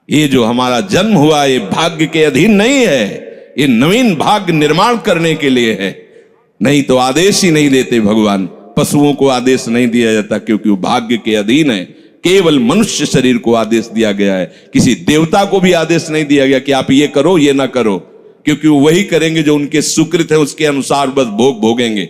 ये जो हमारा जन्म हुआ ये भाग्य के अधीन नहीं है, ये नवीन भाग्य निर्माण करने के लिए है। नहीं तो आदेश ही नहीं देते भगवान। पशुओं को आदेश नहीं दिया जाता क्योंकि वो भाग्य के अधीन है। केवल मनुष्य शरीर को आदेश दिया गया है। किसी देवता को भी आदेश नहीं दिया गया कि आप ये करो ये ना करो, क्योंकि वो वही करेंगे जो उनके सुकृत है, उसके अनुसार बस भोग भोगेंगे।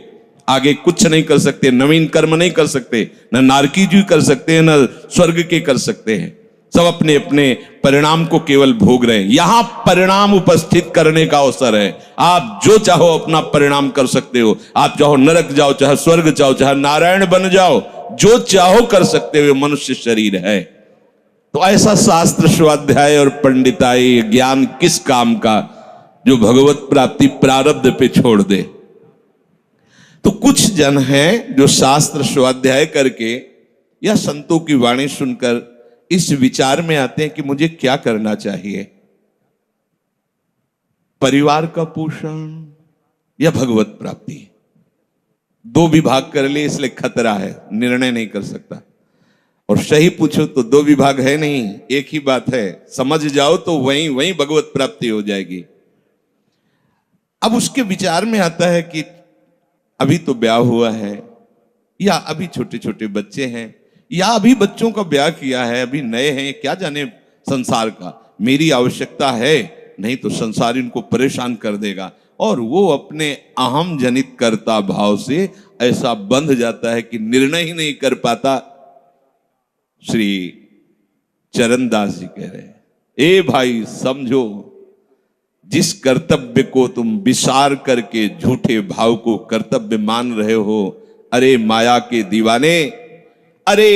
आगे कुछ नहीं कर सकते, नवीन कर्म नहीं कर सकते, न नारकी जी कर सकते हैं, न स्वर्ग के कर सकते हैं। सब अपने अपने परिणाम को केवल भोग रहे हैं। यहां परिणाम उपस्थित करने का अवसर है। आप जो चाहो अपना परिणाम कर सकते हो। आप चाहो नरक जाओ, चाहे स्वर्ग जाओ, चाहे नारायण बन जाओ, जो चाहो कर सकते हो। मनुष्य शरीर है तो ऐसा शास्त्र स्वाध्याय और पंडिताई ज्ञान किस काम का, जो भगवत प्राप्ति प्रारब्ध पे छोड़ दे। तो कुछ जन हैं जो शास्त्र स्वाध्याय करके या संतों की वाणी सुनकर इस विचार में आते हैं कि मुझे क्या करना चाहिए, परिवार का पोषण या भगवत प्राप्ति। दो विभाग कर लिए इसलिए खतरा है, निर्णय नहीं कर सकता। और सही पूछो तो दो विभाग है नहीं, एक ही बात है। समझ जाओ तो वहीं वहीं भगवत प्राप्ति हो जाएगी। अब उसके विचार में आता है कि अभी तो ब्याह हुआ है, या अभी छोटे छोटे बच्चे हैं, या अभी बच्चों का ब्याह किया है, अभी नए हैं, क्या जाने संसार का। मेरी आवश्यकता है, नहीं तो संसार इनको परेशान कर देगा। और वो अपने अहम जनित कर्ता भाव से ऐसा बंध जाता है कि निर्णय ही नहीं कर पाता। श्री चरणदास जी कह रहे हैं, ए भाई समझो, जिस कर्तव्य को तुम विसार करके झूठे भाव को कर्तव्य मान रहे हो, अरे माया के दीवाने, अरे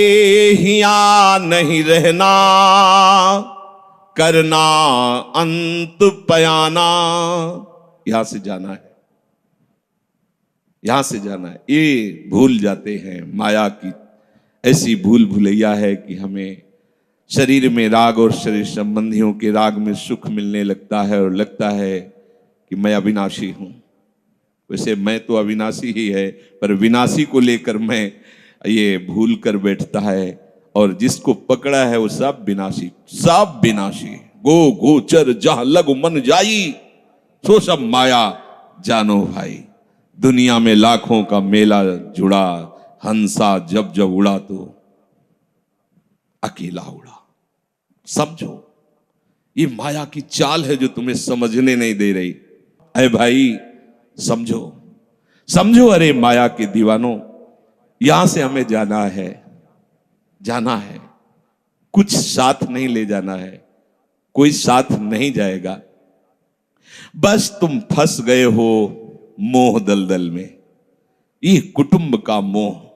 हिया नहीं रहना, करना अंत पयाना। यहां से जाना है, यहां से जाना है। ये भूल जाते हैं। माया की ऐसी भूल भुलैया है कि हमें शरीर में राग और शरीर संबंधियों के राग में सुख मिलने लगता है और लगता है कि मैं अविनाशी हूं। वैसे मैं तो अविनाशी ही है, पर विनाशी को लेकर मैं ये भूल कर बैठता है। और जिसको पकड़ा है वो सब विनाशी, सब विनाशी। गो गोचर जहां लग मन जाई, सो सब माया जानो भाई। दुनिया में लाखों का मेला जुड़ा, हंसा जब जब उड़ा तो अकेला उड़ा। समझो, ये माया की चाल है जो तुम्हें समझने नहीं दे रही। अरे भाई समझो, समझो, अरे माया के दीवानों, यहां से हमें जाना है, जाना है। कुछ साथ नहीं ले जाना है, कोई साथ नहीं जाएगा। बस तुम फंस गए हो मोह दलदल में। ये कुटुंब का मोह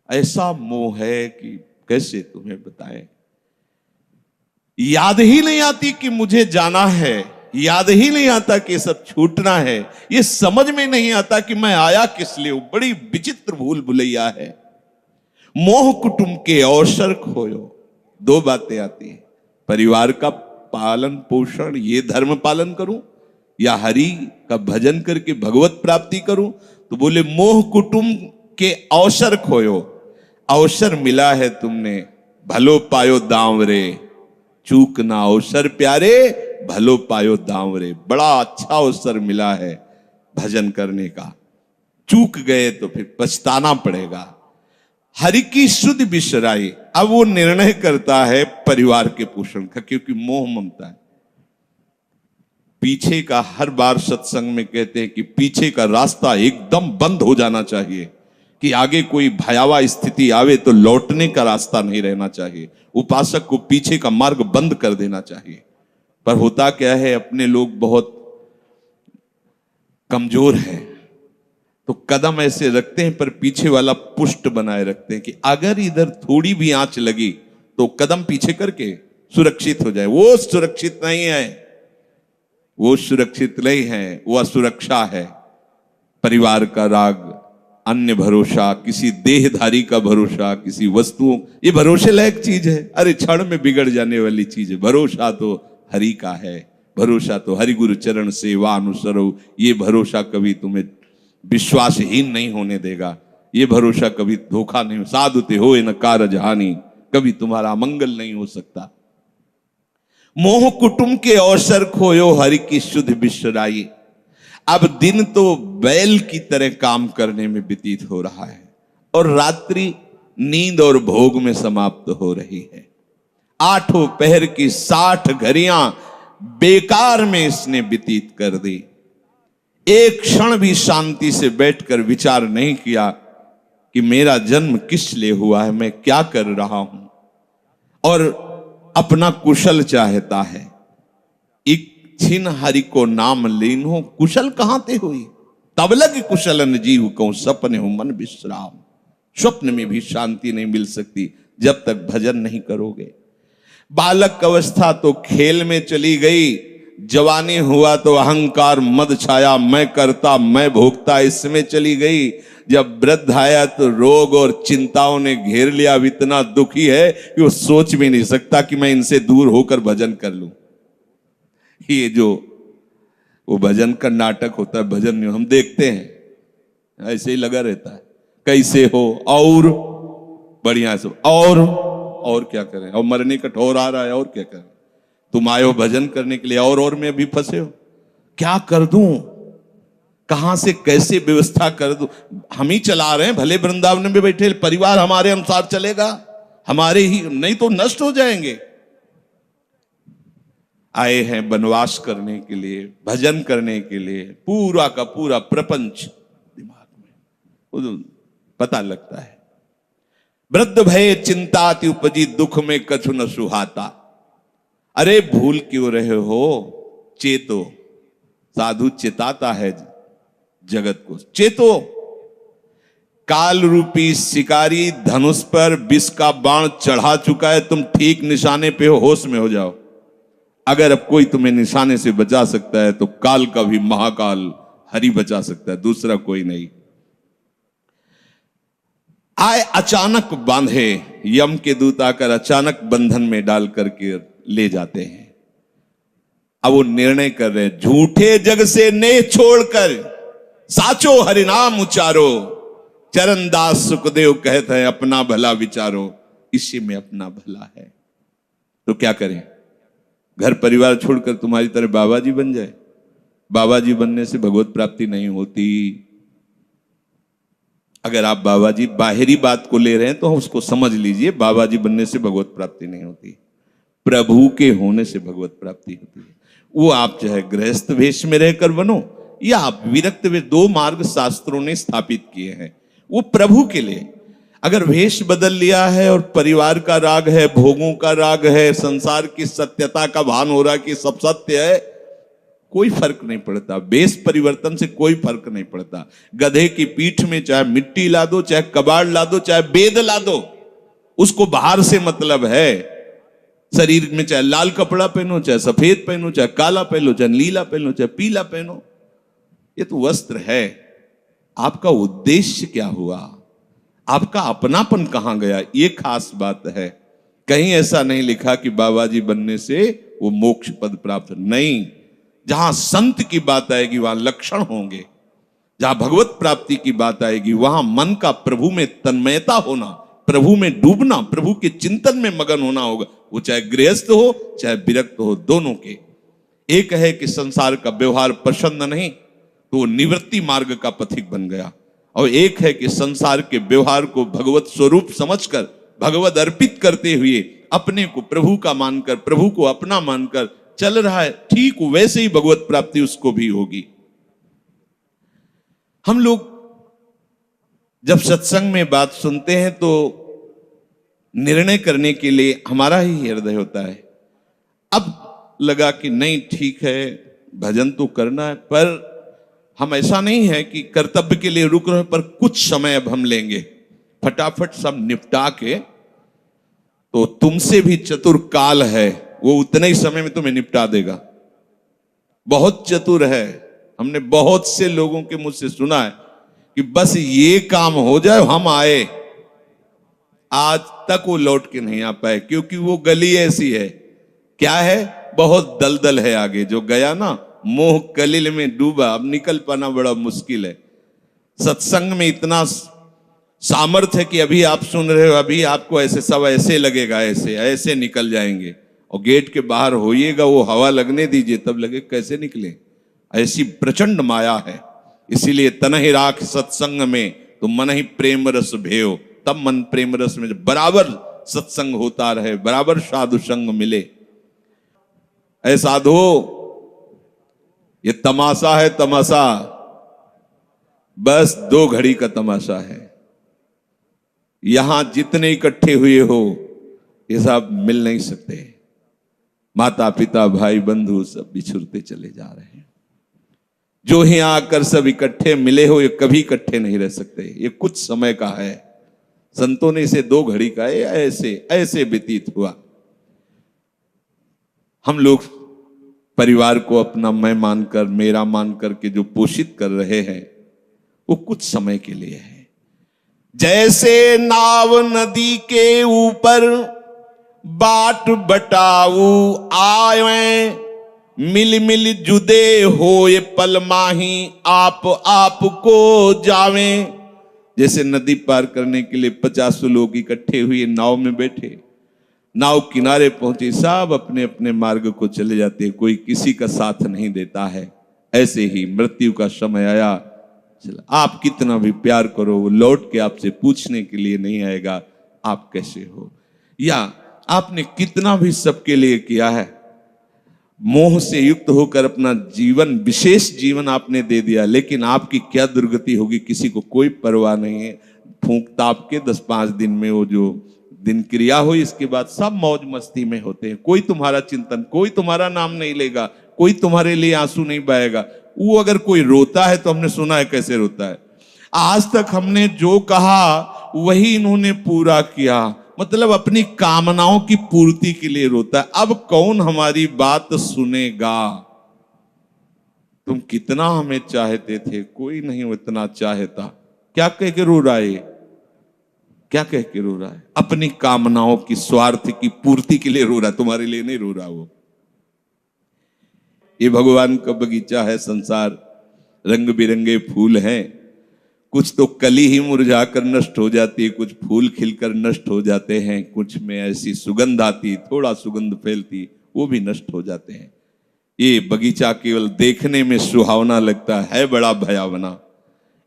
ऐसा मोह है कि कैसे तुम्हें बताएं। याद ही नहीं आती कि मुझे जाना है, याद ही नहीं आता कि सब छूटना है। ये समझ में नहीं आता कि मैं आया किस लिए। बड़ी विचित्र भूल भुलैया है। मोह कुटुंब के अवसर खोयो। दो बातें आती हैं, परिवार का पालन पोषण, ये धर्म पालन करूं, या हरि का भजन करके भगवत प्राप्ति करूं। तो बोले मोह कुटुंब के अवसर खोयो। अवसर मिला है तुमने, भलो पायो दांव रे, चूक ना अवसर प्यारे, भलो पायो दांव रे। बड़ा अच्छा अवसर मिला है भजन करने का, चूक गए तो फिर पछताना पड़ेगा। हरि की शुद्ध बिसराई। अब वो निर्णय करता है परिवार के पोषण का, क्योंकि मोह ममता है। पीछे का हर बार सत्संग में कहते हैं कि पीछे का रास्ता एकदम बंद हो जाना चाहिए, कि आगे कोई भयावह स्थिति आवे तो लौटने का रास्ता नहीं रहना चाहिए। उपासक को पीछे का मार्ग बंद कर देना चाहिए। पर होता क्या है, अपने लोग बहुत कमजोर हैं, तो कदम ऐसे रखते हैं पर पीछे वाला पुष्ट बनाए रखते हैं कि अगर इधर थोड़ी भी आंच लगी तो कदम पीछे करके सुरक्षित हो जाए। वो सुरक्षित नहीं है, वो सुरक्षित नहीं है, वो असुरक्षा है। परिवार का राग, अन्य भरोसा, किसी देहधारी का भरोसा, किसी वस्तुओं, ये भरोसे लायक चीज है। अरे क्षण में बिगड़ जाने वाली चीज है। भरोसा तो हरि का है, भरोसा तो हरि गुरु चरण सेवा अनुसरो। ये भरोसा कभी तुम्हें विश्वासहीन नहीं होने देगा। ये भरोसा कभी धोखा नहीं। साधुते हो न कारज हानि, कभी तुम्हारा अमंगल नहीं हो सकता। मोह कुटुंब के अवसर खोयो हरि की शुद्ध विश्राई। अब दिन तो बैल की तरह काम करने में व्यतीत हो रहा है और रात्रि नींद और भोग में समाप्त हो रही है। आठों पहर की 60 घड़ियां बेकार में इसने व्यतीत कर दी। एक क्षण भी शांति से बैठकर विचार नहीं किया कि मेरा जन्म किस लिए हुआ है, मैं क्या कर रहा हूं, और अपना कुशल चाहता है। इच्छिन हरि को नाम लीन्हो, कुशल कहां ते हुई, तब लग कुशलन जीव को सपने हो मन विश्राम। स्वप्न में भी शांति नहीं मिल सकती जब तक भजन नहीं करोगे। बालक अवस्था तो खेल में चली गई, जवानी हुआ तो अहंकार मद छाया, मैं करता मैं भोगता इसमें चली गई। जब वृद्ध आया तो रोग और चिंताओं ने घेर लिया। अब इतना दुखी है कि वो सोच भी नहीं सकता कि मैं इनसे दूर होकर भजन कर लूं। ये जो वो भजन का नाटक होता है, भजन नहीं हम देखते हैं, ऐसे ही लगा रहता है, कैसे हो और बढ़िया से, और क्या करें, और मरने का ठौर आ रहा है, और क्या करें, तुम आए हो भजन करने के लिए और में भी फंसे हो, क्या कर दूं, कहां से कैसे व्यवस्था कर दूं। हम ही चला रहे हैं, भले वृंदावन में बैठे परिवार हमारे अनुसार चलेगा, हमारे ही, नहीं तो नष्ट हो जाएंगे। आए हैं वनवास करने के लिए, भजन करने के लिए, पूरा का पूरा प्रपंच दिमाग में पता लगता है। वृद्ध भय चिंताति उपजी, दुख में कछु न सुहाता। अरे भूल क्यों रहे हो, चेतो। साधु चेताता है जगत को, चेतो। काल रूपी शिकारी धनुष पर विष का बाण चढ़ा चुका है, तुम ठीक निशाने पे हो, होश में हो जाओ। अगर अब कोई तुम्हें निशाने से बचा सकता है तो काल का भी महाकाल हरि बचा सकता है, दूसरा कोई नहीं। आए अचानक बांधे, यम के दूत आकर अचानक बंधन में डाल करके ले जाते हैं। अब वो निर्णय कर रहे हैं, झूठे जग से नेह छोड़कर साचो हरिनाम उचारो। चरणदास सुखदेव कहते हैं अपना भला विचारो, इसी में अपना भला है। तो क्या करें, घर परिवार छोड़कर तुम्हारी तरह बाबा जी बन जाए। बाबा जी बनने से भगवत प्राप्ति नहीं होती। अगर आप बाबा जी बाहरी बात को ले रहे हैं तो उसको समझ लीजिए, बाबा जी बनने से भगवत प्राप्ति नहीं होती, प्रभु के होने से भगवत प्राप्ति होती है। वो आप चाहे गृहस्थ वेश में रहकर बनो या आप विरक्त वेश, 2 मार्ग शास्त्रों ने स्थापित किए हैं, वो प्रभु के लिए। अगर वेश बदल लिया है और परिवार का राग है, भोगों का राग है, संसार की सत्यता का भान हो रहा है कि सब सत्य है, कोई फर्क नहीं पड़ता। वेश परिवर्तन से कोई फर्क नहीं पड़ता। गधे की पीठ में चाहे मिट्टी ला दो, चाहे कबाड़ ला दो, चाहे बेद ला दो, उसको बाहर से मतलब है। शरीर में चाहे लाल कपड़ा पहनो, चाहे सफेद पहनो, चाहे काला पहनो, चाहे नीला पहनो, चाहे पीला पहनो, ये तो वस्त्र है। आपका उद्देश्य क्या हुआ, आपका अपनापन कहां गया, ये खास बात है। कहीं ऐसा नहीं लिखा कि बाबा जी बनने से वो मोक्ष पद प्राप्त, नहीं। जहां संत की बात आएगी वहां लक्षण होंगे, जहां भगवत प्राप्ति की बात आएगी वहां मन का प्रभु में तन्मयता होना, प्रभु में डूबना, प्रभु के चिंतन में मगन होना होगा। वो चाहे गृहस्थ हो चाहे विरक्त हो, दोनों के। एक है कि संसार का व्यवहार पसंद नहीं तो वो निवृत्ति मार्ग का पथिक बन गया, और एक है कि संसार के व्यवहार को भगवत स्वरूप समझकर, भगवत अर्पित करते हुए अपने को प्रभु का मानकर, प्रभु को अपना मानकर चल रहा है, ठीक वैसे ही भगवत प्राप्ति उसको भी होगी। हम लोग जब सत्संग में बात सुनते हैं तो निर्णय करने के लिए हमारा ही हृदय होता है। अब लगा कि नहीं ठीक है, भजन तो करना है, पर हम ऐसा नहीं है कि कर्तव्य के लिए रुक रहे, पर कुछ समय अब हम लेंगे, फटाफट सब निपटा के। तो तुमसे भी चतुर काल है, वो उतने ही समय में तुम्हें निपटा देगा। बहुत चतुर है। हमने बहुत से लोगों के मुझ से सुना है कि बस ये काम हो जाए हम आए, आज तक वो लौट के नहीं आ पाए, क्योंकि वो गली ऐसी है, क्या है, बहुत दलदल है आगे। जो गया ना मोह कलिल में डूबा, अब निकल पाना बड़ा मुश्किल है। सत्संग में इतना सामर्थ्य है कि अभी आप सुन रहे हो, अभी आपको ऐसे सब ऐसे लगेगा, ऐसे ऐसे निकल जाएंगे, और गेट के बाहर होइएगा, वो हवा लगने दीजिए, तब लगे कैसे निकले। ऐसी प्रचंड माया है। इसीलिए तनहि राख सत्संग में तो मन ही प्रेम रस भेयो, तब मन प्रेम रस में बराबर सत्संग होता रहे, बराबर साधु संग मिले। ऐ साधु, ये तमाशा है, तमाशा बस 2 घड़ी का तमाशा है। यहां जितने इकट्ठे हुए हो ये सब मिल नहीं सकते। माता पिता भाई बंधु सब बिछुड़ते चले जा रहे हैं। जो ही आकर सब इकट्ठे मिले हो, ये कभी इकट्ठे नहीं रह सकते। ये कुछ समय का है। संतों ने इसे 2 घड़ी का है, ऐसे ऐसे व्यतीत हुआ। हम लोग परिवार को अपना मैं मानकर, मेरा मानकर के जो पोषित कर रहे हैं, वो कुछ समय के लिए है। जैसे नाव नदी के ऊपर बाट बटाऊ आए, मिल मिल जुदे होए पल माही आप को जावे। जैसे नदी पार करने के लिए 50 लोग इकट्ठे हुए नाव में बैठे, नाव किनारे पहुंची, सब अपने अपने मार्ग को चले जाते, कोई किसी का साथ नहीं देता है। ऐसे ही मृत्यु का समय आया, चला आप कितना भी प्यार करो, वो लौट के आपसे पूछने के लिए नहीं आएगा आप कैसे हो। या आपने कितना भी सबके लिए किया है, मोह से युक्त होकर अपना जीवन, विशेष जीवन आपने दे दिया, लेकिन आपकी क्या दुर्गति होगी किसी को कोई परवाह नहीं है। फूंक ताप के 10-5 दिन में वो जो दिन क्रिया हुई, इसके बाद सब मौज मस्ती में होते हैं। कोई तुम्हारा चिंतन, कोई तुम्हारा नाम नहीं लेगा, कोई तुम्हारे लिए आंसू नहीं बहाएगा। वो अगर कोई रोता है तो हमने सुना है कैसे रोता है। आज तक हमने जो कहा वही इन्होंने पूरा किया, मतलब अपनी कामनाओं की पूर्ति के लिए रोता है। अब कौन हमारी बात सुनेगा। तुम कितना हमें चाहते थे, कोई नहीं उतना चाहता। क्या कह के रो रहा है, क्या कह के रो रहा है? अपनी कामनाओं की, स्वार्थ की पूर्ति के लिए रो रहा है, तुम्हारे लिए नहीं रो रहा। वो ये भगवान का बगीचा है संसार, रंग बिरंगे फूल हैं। कुछ तो कली ही मुरझाकर नष्ट हो जाती है, कुछ फूल खिलकर नष्ट हो जाते हैं, कुछ में ऐसी सुगंध आती, थोड़ा सुगंध फैलती, वो भी नष्ट हो जाते हैं। ये बगीचा केवल देखने में सुहावना लगता है बड़ा भयावना।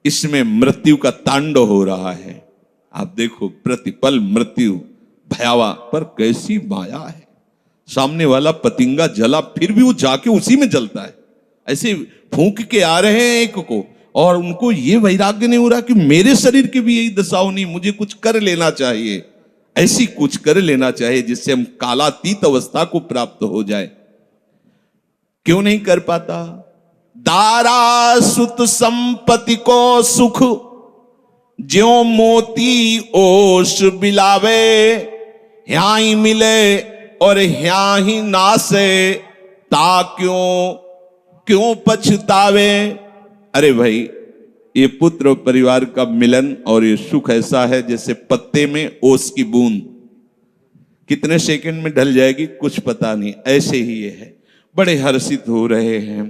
इसमें मृत्यु का तांडव हो रहा है। आप देखो, प्रतिपल मृत्यु भयावा, पर कैसी माया है। सामने वाला पतिंगा जला, फिर भी वो जाके उसी में जलता है। ऐसे फूंक के आ रहे हैं एक को, और उनको ये वैराग्य नहीं हो रहा कि मेरे शरीर की भी यही दशा होनी, मुझे कुछ कर लेना चाहिए। ऐसी कुछ कर लेना चाहिए जिससे हम कालातीत अवस्था को प्राप्त हो जाए। क्यों नहीं कर पाता? दारा सुत संपत्ति को सुख, ज्यों मोती ओस बिलावे, ह्या ही मिले और ह्या ही नासे, ता क्यों पछतावे। अरे भाई, ये पुत्र और परिवार का मिलन और ये सुख ऐसा है जैसे पत्ते में ओस की बूंद, कितने सेकंड में ढल जाएगी कुछ पता नहीं। ऐसे ही ये है। बड़े हर्षित हो रहे हैं,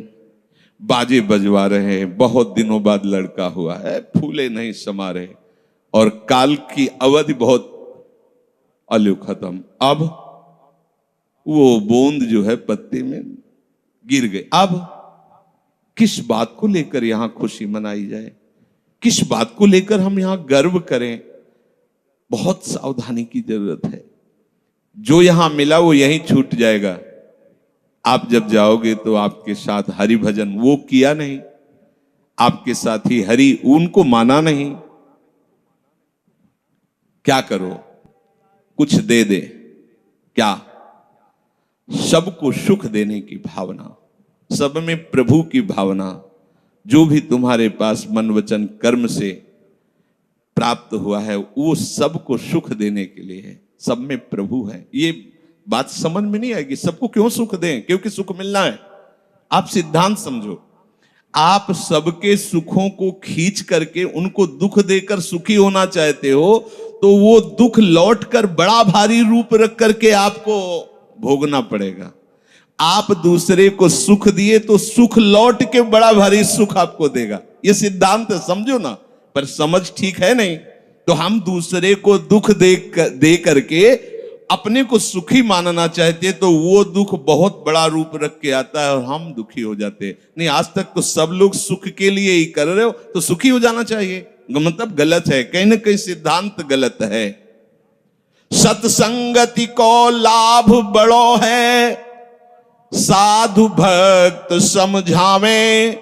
बाजे बजवा रहे हैं, बहुत दिनों बाद लड़का हुआ है, फूले नहीं समा रहे, और काल की अवधि बहुत अलू खत्म। अब वो बूंद जो है पत्ते में गिर गई। अब किस बात को लेकर यहां खुशी मनाई जाए, किस बात को लेकर हम यहां गर्व करें? बहुत सावधानी की जरूरत है। जो यहां मिला वो यहीं छूट जाएगा। आप जब जाओगे तो आपके साथ हरि भजन वो किया नहीं, आपके साथ ही हरि उनको माना नहीं। क्या करो? कुछ दे दे, क्या? सबको सुख देने की भावना, सब में प्रभु की भावना, जो भी तुम्हारे पास मन वचन कर्म से प्राप्त हुआ है वो सबको सुख देने के लिए है। सब में प्रभु है। ये बात समझ में नहीं आएगी। सबको क्यों सुख दें? क्योंकि सुख मिलना है। आप सिद्धांत समझो। आप सबके सुखों को खींच करके उनको दुख देकर सुखी होना चाहते हो, तो वो दुख लौटकर बड़ा भारी रूप रख करके आपको भोगना पड़ेगा। आप दूसरे को सुख दिए तो सुख लौट के बड़ा भारी सुख आपको देगा। ये सिद्धांत समझो ना, पर समझ ठीक है नहीं। तो हम दूसरे को दुख दे करके अपने को सुखी मानना चाहते तो वो दुख बहुत बड़ा रूप रख के आता है और हम दुखी हो जाते हैं। नहीं, आज तक तो सब लोग सुख के लिए ही कर रहे हो, तो सुखी हो जाना चाहिए। मतलब गलत है, कहीं ना कहीं सिद्धांत गलत है। सत्संगति को लाभ बड़ो है, साधु भक्त समझावे,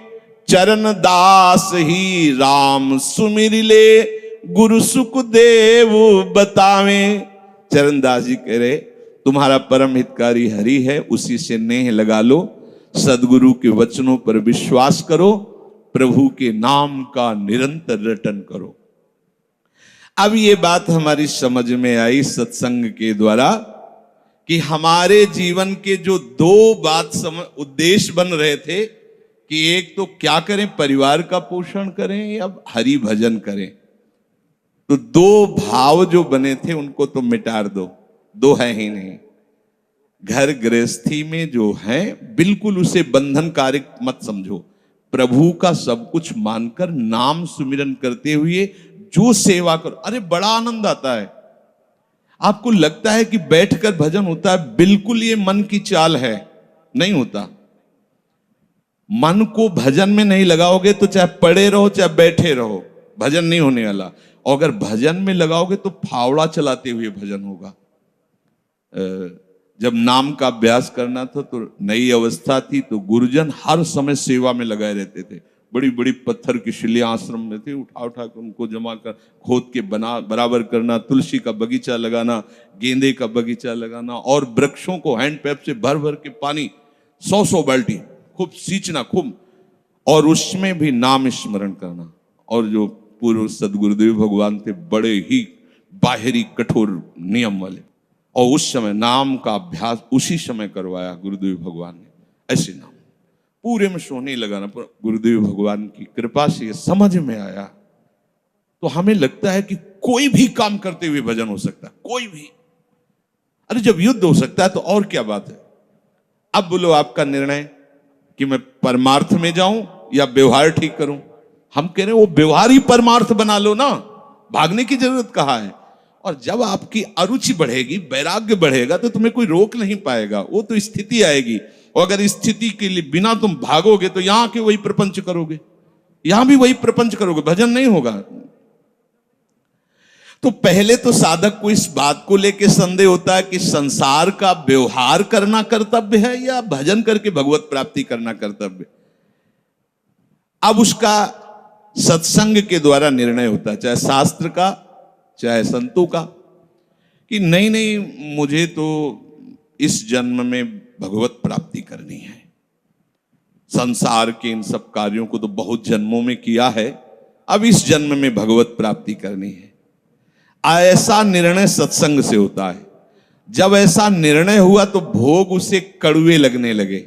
चरण दास ही राम सुमिर ले, गुरु सुखदेव बतावे। चरणदास जी कह रहे तुम्हारा परम हितकारी हरि है, उसी से नेह लगा लो, सदगुरु के वचनों पर विश्वास करो, प्रभु के नाम का निरंतर रटन करो। अब ये बात हमारी समझ में आई सत्संग के द्वारा कि हमारे जीवन के जो दो उद्देश्य बन रहे थे कि एक तो क्या करें, परिवार का पोषण करें या हरि भजन करें, तो दो भाव जो बने थे उनको तो मिटार दो, दो है ही नहीं। घर गृहस्थी में जो है बिल्कुल उसे बंधनकारी मत समझो, प्रभु का सब कुछ मानकर नाम सुमिरन करते हुए जो सेवा करो। अरे बड़ा आनंद आता है। आपको लगता है कि बैठकर भजन होता है, बिल्कुल ये मन की चाल है, नहीं होता। मन को भजन में नहीं लगाओगे तो चाहे पड़े रहो चाहे बैठे रहो, भजन नहीं होने वाला। और अगर भजन में लगाओगे तो फावड़ा चलाते हुए भजन होगा। जब नाम का अभ्यास करना था तो नई अवस्था थी, तो गुरुजन हर समय सेवा में लगाए रहते थे। बड़ी बड़ी पत्थर की शिलियां आश्रम में थी, उठा उठा कर उनको जमा कर खोद के बना बराबर करना, तुलसी का बगीचा लगाना, गेंदे का बगीचा लगाना, और वृक्षों को हैंड पैप से भर भर के पानी 100 बाल्टी खूब सींचना खूब, और उसमें भी नाम स्मरण करना। और जो पूर्व सदगुरुदेव भगवान थे बड़े ही बाहरी कठोर नियम वाले, और उस समय नाम का अभ्यास उसी समय करवाया गुरुदेव भगवान ने। ऐसे नाम पूरे में सोने लगाना, गुरुदेव भगवान की कृपा से ये समझ में आया। तो हमें लगता है कि कोई भी काम करते हुए भजन हो सकता है, कोई भी। अरे जब युद्ध हो सकता है तो और क्या बात है। अब बोलो आपका निर्णय कि मैं परमार्थ में जाऊं या व्यवहार ठीक करूं। हम कह रहे हैं वो व्यवहार ही परमार्थ बना लो ना, भागने की जरूरत कहाँ है। और जब आपकी अरुचि बढ़ेगी, वैराग्य बढ़ेगा, तो तुम्हें कोई रोक नहीं पाएगा, वो तो स्थिति आएगी। और अगर स्थिति के लिए बिना तुम भागोगे तो यहां के वही प्रपंच करोगे, यहां भी वही प्रपंच करोगे, भजन नहीं होगा। तो पहले तो साधक को इस बात को लेकर संदेह होता है कि संसार का व्यवहार करना कर्तव्य है या भजन करके भगवत प्राप्ति करना कर्तव्य। अब उसका सत्संग के द्वारा निर्णय होता है, चाहे शास्त्र का चाहे संतों का, कि नहीं नहीं मुझे तो इस जन्म में भगवत प्राप्ति करनी है। संसार के इन सब कार्यों को तो बहुत जन्मों में किया है, अब इस जन्म में भगवत प्राप्ति करनी है। ऐसा निर्णय सत्संग से होता है। जब ऐसा निर्णय हुआ तो भोग उसे कड़वे लगने लगे।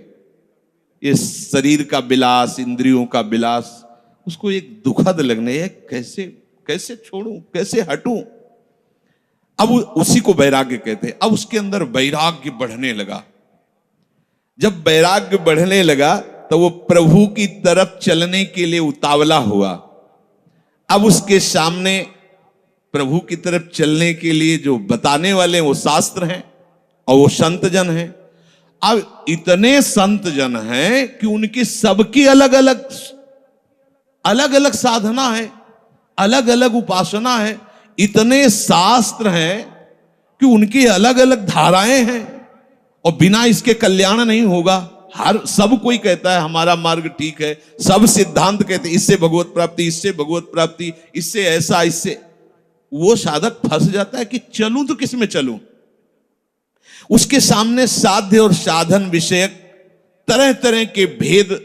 ये शरीर का विलास, इंद्रियों का विलास उसको एक दुखद लगने, कैसे कैसे छोड़ूं, कैसे हटूं। अब उसी को वैराग्य कहते हैं। अब उसके अंदर वैराग्य बढ़ने लगा। जब वैराग्य बढ़ने लगा तो वो प्रभु की तरफ चलने के लिए उतावला हुआ। अब उसके सामने प्रभु की तरफ चलने के लिए जो बताने वाले वो शास्त्र हैं और वो संत जन हैं। अब इतने संत जन हैं कि उनकी सबकी अलग अलग साधना है, अलग अलग उपासना है। इतने शास्त्र हैं कि उनकी अलग अलग धाराएं हैं, और बिना इसके कल्याण नहीं होगा। सब कोई कहता है हमारा मार्ग ठीक है, सब सिद्धांत कहते हैं इससे भगवत प्राप्ति, इससे भगवत प्राप्ति, इससे ऐसा, इससे। वो साधक फंस जाता है कि चलूं तो किस में चलूं। उसके सामने साध्य और साधन विषयक तरह तरह के भेद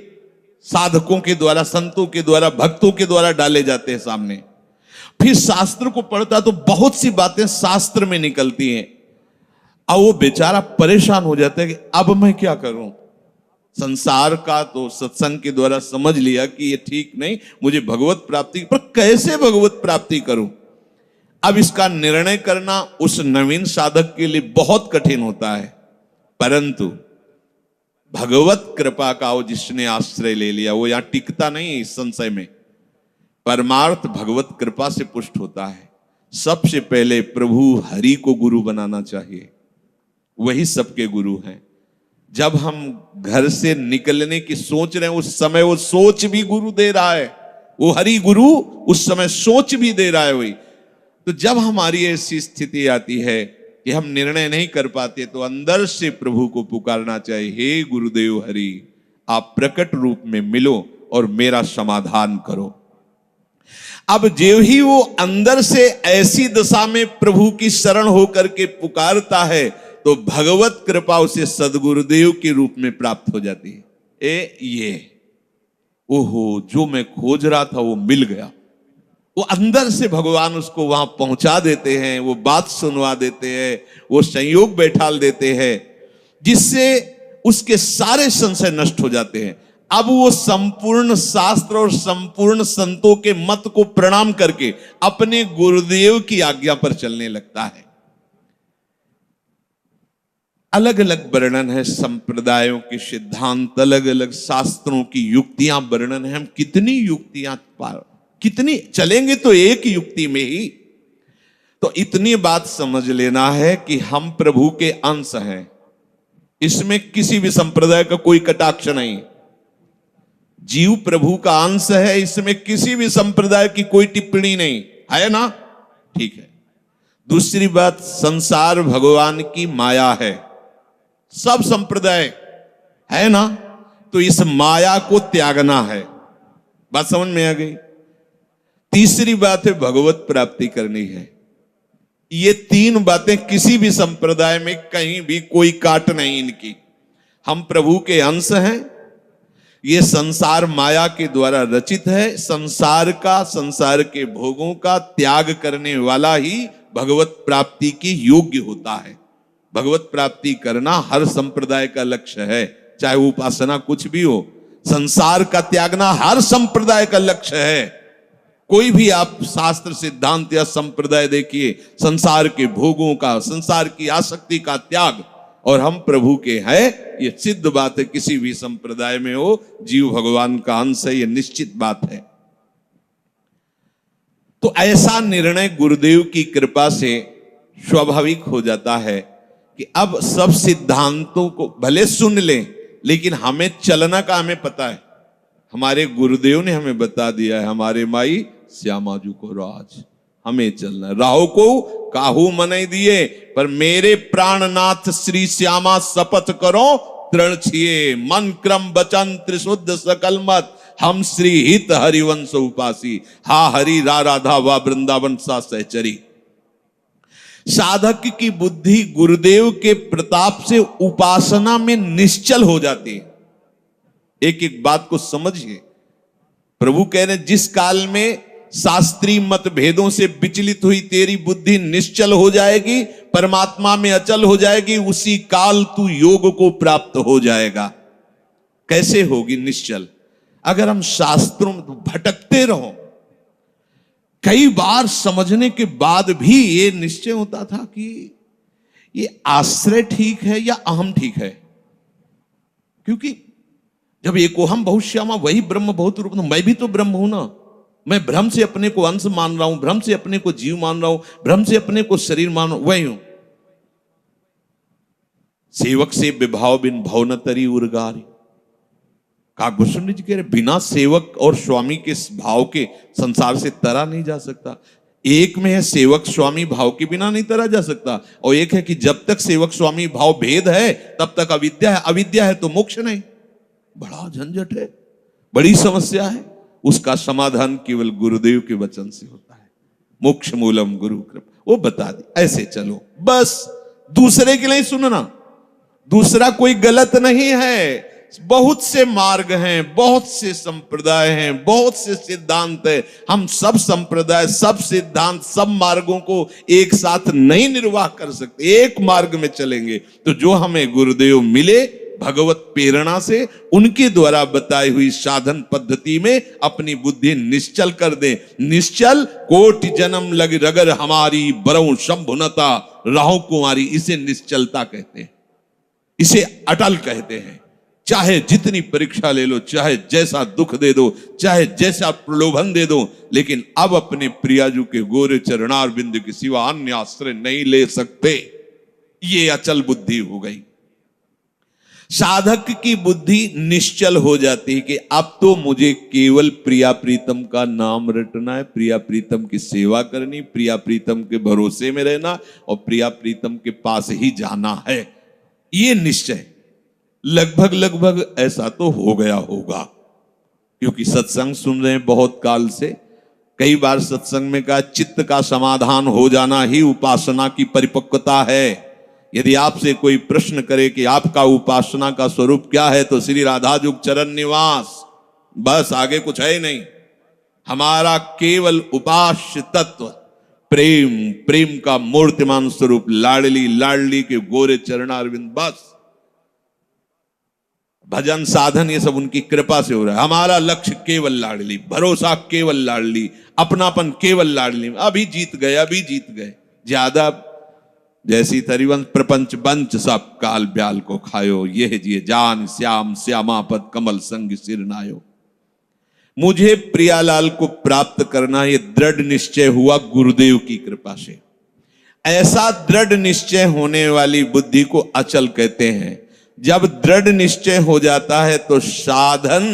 साधकों के द्वारा, संतों के द्वारा, भक्तों के द्वारा डाले जाते हैं सामने। फिर शास्त्र को पढ़ता तो बहुत सी बातें शास्त्र में निकलती हैं, और वो बेचारा परेशान हो जाता है कि अब मैं क्या करूं। संसार का तो सत्संग के द्वारा समझ लिया कि ये ठीक नहीं, मुझे भगवत प्राप्ति, पर कैसे भगवत प्राप्ति करूं। अब इसका निर्णय करना उस नवीन साधक के लिए बहुत कठिन होता है। परंतु भगवत कृपा का वो जिसने आश्रय ले लिया वो यहां टिकता नहीं है इस संशय में। परमार्थ भगवत कृपा से पुष्ट होता है। सबसे पहले प्रभु हरि को गुरु बनाना चाहिए। वही सबके गुरु हैं। जब हम घर से निकलने की सोच रहे हैं उस समय वो सोच भी गुरु दे रहा है, वो हरि गुरु उस समय सोच भी दे रहा है वही। तो जब हमारी ऐसी स्थिति आती है कि हम निर्णय नहीं कर पाते तो अंदर से प्रभु को पुकारना चाहिए, हे गुरुदेव हरि, आप प्रकट रूप में मिलो और मेरा समाधान करो। अब जो ही वो अंदर से ऐसी दशा में प्रभु की शरण होकर के पुकारता है तो भगवत कृपा उसे सदगुरुदेव के रूप में प्राप्त हो जाती है। ये ओहो, जो मैं खोज रहा था वो मिल गया। वो अंदर से भगवान उसको वहां पहुंचा देते हैं, वो बात सुनवा देते हैं, वो संयोग बैठाल देते हैं, जिससे उसके सारे संशय नष्ट हो जाते हैं। अब वो संपूर्ण शास्त्र और संपूर्ण संतों के मत को प्रणाम करके अपने गुरुदेव की आज्ञा पर चलने लगता है। अलग अलग वर्णन है संप्रदायों के सिद्धांत, अलग अलग शास्त्रों की युक्तियां वर्णन है। हम कितनी युक्तियां कितनी चलेंगे तो एक युक्ति में ही। तो इतनी बात समझ लेना है कि हम प्रभु के अंश हैं, इसमें किसी भी संप्रदाय का कोई कटाक्ष नहीं। जीव प्रभु का अंश है, इसमें किसी भी संप्रदाय की कोई टिप्पणी नहीं है ना, ठीक है। दूसरी बात, संसार भगवान की माया है, सब संप्रदाय है ना, तो इस माया को त्यागना है। बात समझ में आ गई। तीसरी बात है भगवत प्राप्ति करनी है। ये तीन बातें किसी भी संप्रदाय में कहीं भी कोई काट नहीं इनकी। हम प्रभु के अंश हैं, ये संसार माया के द्वारा रचित है, संसार का, संसार के भोगों का त्याग करने वाला ही भगवत प्राप्ति की योग्य होता है। भगवत प्राप्ति करना हर संप्रदाय का लक्ष्य है, चाहे उपासना कुछ भी हो। संसार का त्यागना हर संप्रदाय का लक्ष्य है। कोई भी आप शास्त्र सिद्धांत या संप्रदाय देखिए, संसार के भोगों का, संसार की आसक्ति का त्याग, और हम प्रभु के हैं, ये सिद्ध बात है। किसी भी संप्रदाय में हो, जीव भगवान का अंश है, ये निश्चित बात है। तो ऐसा निर्णय गुरुदेव की कृपा से स्वाभाविक हो जाता है कि अब सब सिद्धांतों को भले सुन लें, लेकिन हमें चलना का हमें पता है। हमारे गुरुदेव ने हमें बता दिया है, हमारे माई श्यामाजू को राज, हमें चलना। राहो को काहू मनाई दिए, पर मेरे प्राणनाथ श्री श्यामा शपथ करो तृण छिए, मन क्रम वचन त्रिशुद्ध सकल मत, हम श्री हित हरिवंश उपासी, हा हरि रा राधा वा वृंदावन सा सहचरी। साधक की बुद्धि गुरुदेव के प्रताप से उपासना में निश्चल हो जाती है। एक एक बात को समझिए। प्रभु कह रहे, जिस काल में शास्त्रीय मत भेदों से विचलित हुई तेरी बुद्धि निश्चल हो जाएगी, परमात्मा में अचल हो जाएगी, उसी काल तू योग को प्राप्त हो जाएगा। कैसे होगी निश्चल? अगर हम शास्त्रों में भटकते रहो, कई बार समझने के बाद भी ये निश्चय होता था कि ये आश्रय ठीक है या अहम ठीक है। क्योंकि जब एको हम बहुत श्यामा वही ब्रह्म बहुत रूप, मैं भी तो ब्रह्म हूं ना। मैं भ्रम से अपने को अंश मान रहा हूं, भ्रम से अपने को जीव मान रहा हूं, भ्रम से अपने को शरीर मान रहा हूं, वही हूं। सेवक से विभाव बिन भव न तरी उर्गारी। काकभूषण जी कह रहे, बिना सेवक और स्वामी के भाव के संसार से तरा नहीं जा सकता। एक में है सेवक स्वामी भाव के बिना नहीं तरा जा सकता, और एक है कि जब तक सेवक स्वामी भाव भेद है तब तक अविद्या है, अविद्या है तो मोक्ष नहीं। बड़ा झंझट है, बड़ी समस्या है। उसका समाधान केवल गुरुदेव के वचन से होता है। मोक्ष मूलम गुरु कृपा, वो बता दी, ऐसे चलो बस। दूसरे के लिए सुनना, दूसरा कोई गलत नहीं है। बहुत से मार्ग हैं, बहुत से संप्रदाय हैं, बहुत से सिद्धांत है। हम सब संप्रदाय, सब सिद्धांत, सब मार्गों को एक साथ नहीं निर्वाह कर सकते। एक मार्ग में चलेंगे तो जो हमें गुरुदेव मिले भगवत प्रेरणा से, उनके द्वारा बताई हुई साधन पद्धति में अपनी बुद्धि निश्चल कर दे। निश्चल कोटि जन्म लग रगर हमारी, बरऊ शंभुनता राहु कुमारी, इसे निश्चलता कहते हैं, इसे अटल कहते हैं। चाहे जितनी परीक्षा ले लो, चाहे जैसा दुख दे दो, चाहे जैसा प्रलोभन दे दो, लेकिन अब अपने प्रियाजू के गोरे चरणार बिंदु के सिवा अन्य आश्रय नहीं ले सकते। ये अचल बुद्धि हो गई। साधक की बुद्धि निश्चल हो जाती है कि अब तो मुझे केवल प्रिया प्रीतम का नाम रटना है, प्रिया प्रीतम की सेवा करनी, प्रिया प्रीतम के भरोसे में रहना और प्रिया प्रीतम के पास ही जाना है। ये निश्चय लगभग लगभग ऐसा तो हो गया होगा, क्योंकि सत्संग सुन रहे हैं बहुत काल से। कई बार सत्संग में कहा चित्त का समाधान हो जाना ही उपासना की परिपक्वता है। यदि आपसे कोई प्रश्न करे कि आपका उपासना का स्वरूप क्या है, तो श्री राधाजुग चरण निवास, बस आगे कुछ है ही नहीं। हमारा केवल उपास्य तत्व प्रेम, प्रेम का मूर्तिमान स्वरूप लाडली लाडली के गोरे चरणारविंद, बस। भजन साधन ये सब उनकी कृपा से हो रहा है। हमारा लक्ष्य केवल लाडली, भरोसा केवल लाडली, अपनापन केवल लाडली। अभी जीत गए, अभी जीत गए। ज्यादा जैसी तरिवंश प्रपंच बंच सब काल ब्याल को खायो, यह जिये जान श्याम श्यामापद कमल संग सिर नायो। मुझे प्रियालाल को प्राप्त करना ये दृढ़ निश्चय हुआ गुरुदेव की कृपा से। ऐसा दृढ़ निश्चय होने वाली बुद्धि को अचल कहते हैं। जब दृढ़ निश्चय हो जाता है तो साधन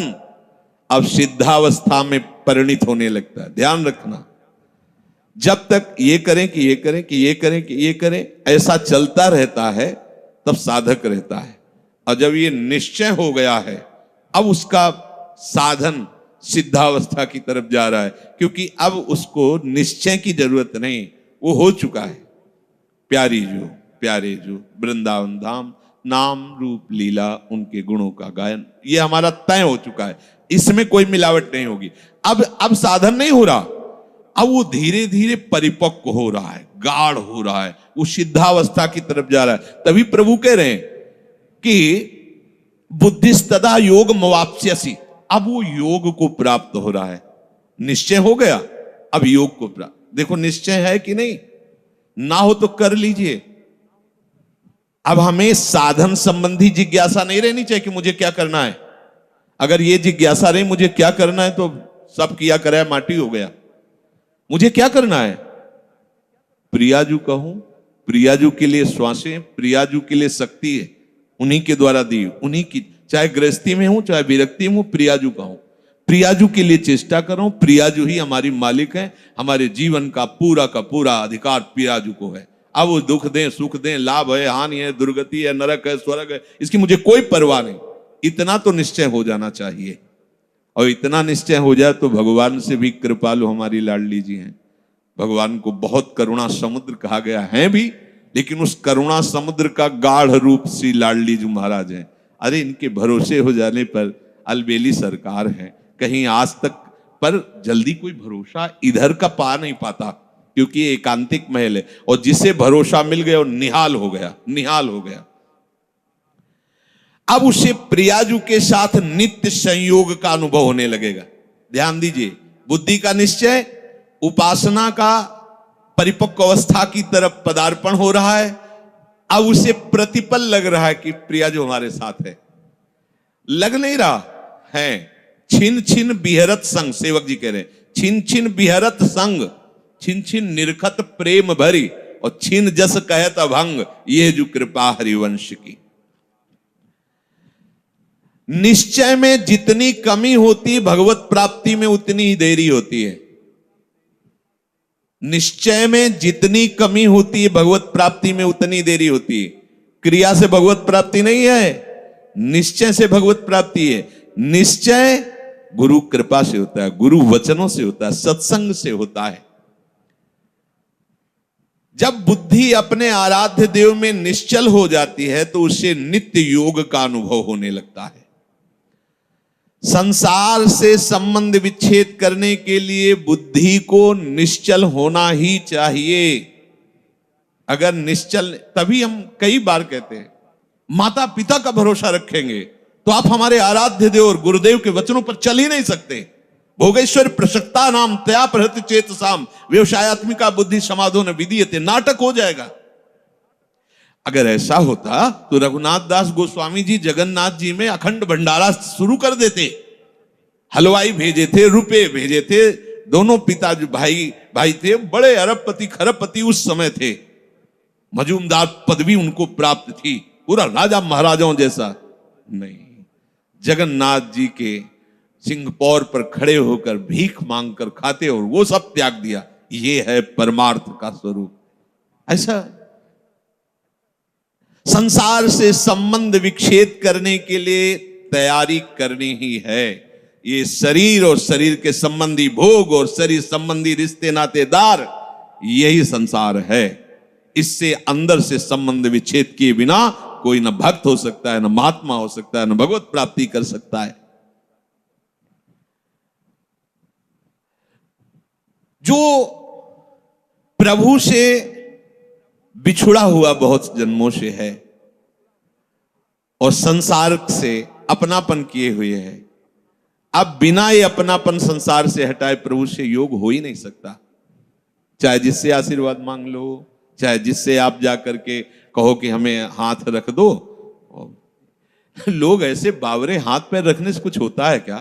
अब सिद्धावस्था में परिणित होने लगता है। ध्यान रखना, जब तक ये करें कि ये करें कि ये करें कि ये करें ऐसा चलता रहता है तब साधक रहता है। और जब ये निश्चय हो गया है अब उसका साधन सिद्धावस्था की तरफ जा रहा है, क्योंकि अब उसको निश्चय की जरूरत नहीं, वो हो चुका है। प्यारी जो प्यारे जो वृंदावन धाम, नाम रूप लीला उनके गुणों का गायन, ये हमारा तय हो चुका है। इसमें कोई मिलावट नहीं होगी। अब साधन नहीं हो रहा, अब वो धीरे धीरे परिपक्व हो रहा है, गाढ़ हो रहा है, वो सिद्धावस्था की तरफ जा रहा है। तभी प्रभु कह रहे हैं कि बुद्धिस्तदा योग मवाप्स्यसि, अब वो योग को प्राप्त हो रहा है। निश्चय हो गया, अब योग को प्राप्त। देखो निश्चय है कि नहीं, ना हो तो कर लीजिए। अब हमें साधन संबंधी जिज्ञासा नहीं रहनी चाहिए कि मुझे क्या करना है। अगर ये जिज्ञासा रही मुझे क्या करना है तो सब किया कराया माटी हो गया। मुझे क्या करना है, प्रियाजू कहूं, प्रियाजू के लिए श्वासें, प्रियाजू के लिए शक्ति है, उन्हीं के द्वारा दी, उन्हीं की, चाहे गृहस्थी में हूं चाहे विरक्ति में हूं, प्रियाजू कहूं, प्रियाजू के लिए चेष्टा करूं। प्रियाजू ही हमारी मालिक है, हमारे जीवन का पूरा अधिकार प्रियाजू को है। अब वो दुख दें सुख दें, लाभ है हानि है, दुर्गति है नरक है स्वर्ग है, इसकी मुझे कोई परवाह नहीं। इतना तो निश्चय हो जाना चाहिए। और इतना निश्चय हो जाए तो भगवान से भी कृपालु हमारी लाडली जी हैं। भगवान को बहुत करुणा समुद्र कहा गया है भी, लेकिन उस करुणा समुद्र का गाढ़ रूप श्री लाडली जी महाराज हैं। अरे इनके भरोसे हो जाने पर अलबेली सरकार है, कहीं आज तक पर जल्दी कोई भरोसा इधर का पा नहीं पाता, क्योंकि ये एकांतिक महल है। और जिसे भरोसा मिल गया वो निहाल हो गया, निहाल हो गया। अब उसे प्रियाजू के साथ नित्य संयोग का अनुभव होने लगेगा। ध्यान दीजिए, बुद्धि का निश्चय, उपासना का परिपक्व अवस्था की तरफ पदार्पण हो रहा है। अब उसे प्रतिपल लग रहा है कि प्रियाजू हमारे साथ है। लग नहीं रहा है, छिन छिन बिहरत संग, सेवक जी कह रहे हैं, छिन छिन बिहरत संग, छिन छिन निरखत प्रेम भरी, और छिन जस कहत अभंग, ये जो कृपा हरिवंश की। निश्चय में जितनी कमी होती भगवत प्राप्ति में उतनी ही देरी होती है। निश्चय में जितनी कमी होती है भगवत प्राप्ति में उतनी देरी होती है। क्रिया से भगवत प्राप्ति नहीं है, निश्चय से भगवत प्राप्ति है। निश्चय गुरु कृपा से होता है, गुरु वचनों से होता है, सत्संग से होता है। जब बुद्धि अपने आराध्य देव में निश्चल हो जाती है तो उसे नित्य योग का अनुभव होने लगता है। संसार से संबंध विच्छेद करने के लिए बुद्धि को निश्चल होना ही चाहिए। अगर निश्चल, तभी हम कई बार कहते हैं माता पिता का भरोसा रखेंगे तो आप हमारे आराध्य देव और गुरुदेव के वचनों पर चल ही नहीं सकते। भोगेश्वर प्रसक्ता नाम तया प्रहृत चेतसाम व्यवसायत्मिका बुद्धि समाधो न विधीयते, नाटक हो जाएगा। अगर ऐसा होता तो रघुनाथ दास गोस्वामी जी जगन्नाथ जी में अखंड भंडारा शुरू कर देते। हलवाई भेजे थे, रुपए भेजे थे, दोनों पिता जो भाई थे बड़े अरबपति खरबपति उस समय थे। मजूमदार पदवी उनको प्राप्त थी, पूरा राजा महाराजाओं जैसा नहीं। जगन्नाथ जी के सिंहपौर पर खड़े होकर भीख मांगकर खाते और वो सब त्याग दिया। ये है परमार्थ का स्वरूप। ऐसा संसार से संबंध विच्छेद करने के लिए तैयारी करनी ही है। ये शरीर और शरीर के संबंधी भोग और शरीर संबंधी रिश्ते नातेदार, यही संसार है। इससे अंदर से संबंध विच्छेद किए बिना कोई न भक्त हो सकता है, न महात्मा हो सकता है, न भगवत प्राप्ति कर सकता है। जो प्रभु से बिछुड़ा हुआ बहुत जन्मों से है और संसार से अपनापन किए हुए है, अब बिना ये अपनापन संसार से हटाए प्रभु से योग हो ही नहीं सकता। चाहे जिससे आशीर्वाद मांग लो, चाहे जिससे आप जाकर के कहो कि हमें हाथ रख दो। लोग ऐसे बावरे हाथ पैर रखने से कुछ होता है क्या?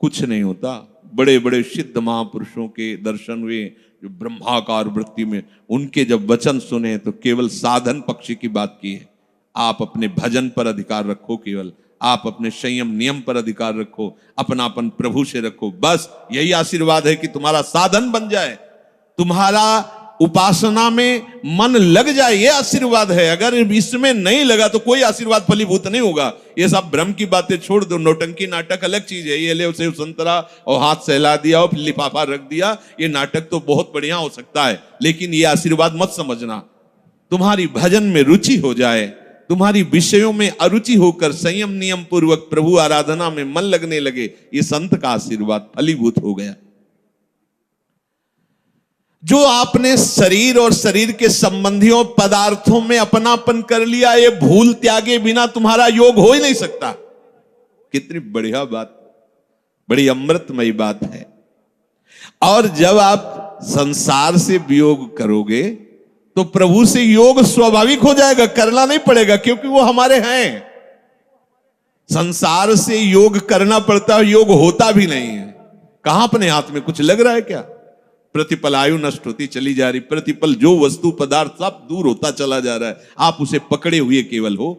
कुछ नहीं होता। बड़े बड़े सिद्ध महापुरुषों के दर्शन हुए जो ब्रह्माकार वृत्ति में, उनके जब वचन सुने तो केवल साधन पक्ष की बात की है। आप अपने भजन पर अधिकार रखो, केवल आप अपने संयम नियम पर अधिकार रखो, अपनापन प्रभु से रखो। बस यही आशीर्वाद है कि तुम्हारा साधन बन जाए, तुम्हारा उपासना में मन लग जाए, ये आशीर्वाद है। अगर इसमें नहीं लगा तो कोई आशीर्वाद फलीभूत नहीं होगा। ये सब भ्रम की बातें छोड़ दो। नौटंकी नाटक अलग चीज है। ये ले उसे संतरा और हाथ सहला दिया और फिर लिफाफा रख दिया, ये नाटक तो बहुत बढ़िया हो सकता है, लेकिन ये आशीर्वाद मत समझना। तुम्हारी भजन में रुचि हो जाए, तुम्हारी विषयों में अरुचि होकर संयम नियम पूर्वक प्रभु आराधना में मन लगने लगे, ये संत का आशीर्वाद फलीभूत हो गया। जो आपने शरीर और शरीर के संबंधियों पदार्थों में अपनापन कर लिया, ये भूल त्यागे बिना तुम्हारा योग हो ही नहीं सकता। कितनी बढ़िया बात, बड़ी अमृतमयी बात है। और जब आप संसार से वियोग करोगे तो प्रभु से योग स्वाभाविक हो जाएगा, करना नहीं पड़ेगा, क्योंकि वो हमारे हैं। संसार से योग करना पड़ता है, योग होता भी नहीं है। कहां अपने हाथ में कुछ लग रहा है क्या? प्रतिपल आयु नष्ट होती चली जा रही, प्रतिपल जो वस्तु पदार्थ सब दूर होता चला जा रहा है, आप उसे पकड़े हुए केवल हो।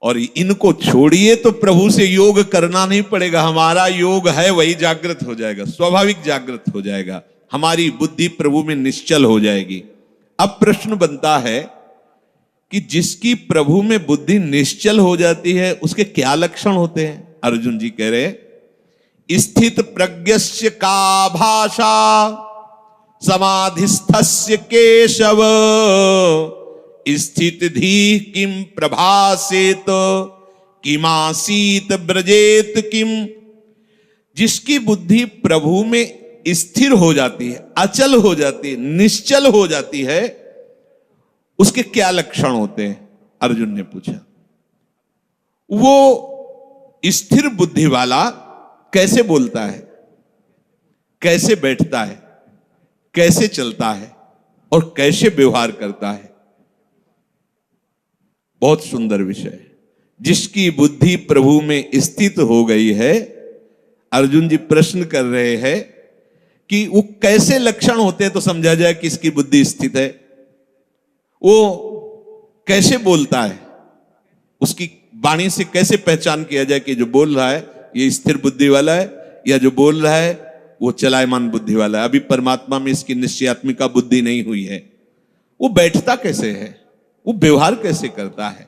और इनको छोड़िए तो प्रभु से योग करना नहीं पड़ेगा। हमारा योग है वही जागृत हो जाएगा, स्वाभाविक जागृत हो जाएगा। हमारी बुद्धि प्रभु में निश्चल हो जाएगी। अब प्रश्न बनता है कि जिसकी प्रभु में बुद्धि निश्चल हो जाती है उसके क्या लक्षण होते हैं? अर्जुन जी कह रहे, स्थित प्रज्ञस्य का भाषा समाधिस्थस्य केशव, स्थित धी किम प्रभासेत किमासीत ब्रजेत किम। जिसकी बुद्धि प्रभु में स्थिर हो जाती है, अचल हो जाती है, निश्चल हो जाती है, उसके क्या लक्षण होते हैं? अर्जुन ने पूछा। वो स्थिर बुद्धि वाला कैसे बोलता है, कैसे बैठता है, कैसे चलता है और कैसे व्यवहार करता है? बहुत सुंदर विषय। जिसकी बुद्धि प्रभु में स्थित हो गई है, अर्जुन जी प्रश्न कर रहे हैं कि वो कैसे लक्षण होते हैं तो समझा जाए कि इसकी बुद्धि स्थित है। वो कैसे बोलता है, उसकी वाणी से कैसे पहचान किया जाए कि जो बोल रहा है ये स्थिर बुद्धि वाला है, या जो बोल रहा है वो चलायमान बुद्धि वाला है। अभी परमात्मा में इसकी निश्चयात्मिका बुद्धि नहीं हुई है। वो बैठता कैसे है, वो व्यवहार कैसे करता है,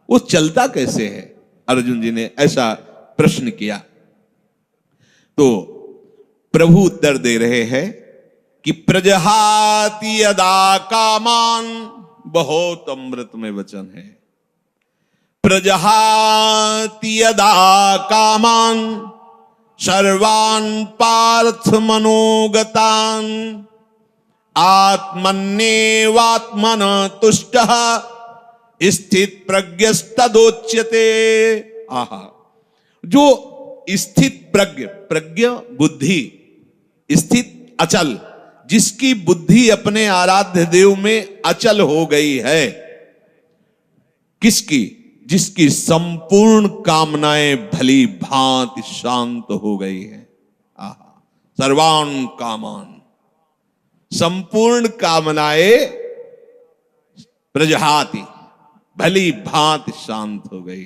वो चलता कैसे है? अर्जुन जी ने ऐसा प्रश्न किया तो प्रभु उत्तर दे रहे हैं कि प्रजहाति यदा कामान, बहुत अमृतमय वचन है। प्रजहाति यदा कामान सर्वान् पार्थ मनोगतान् आत्मन्येवात्मन तुष्टः स्थित प्रज्ञस्तदोच्यते। आहा, जो स्थित प्रज्ञ बुद्धि, स्थित अचल, जिसकी बुद्धि अपने आराध्य देव में अचल हो गई है। किसकी? जिसकी संपूर्ण कामनाएं भली भांति शांत हो गई है। आहा, सर्वान कामान, संपूर्ण कामनाएं प्रजहाति, भली भांति शांत हो गई,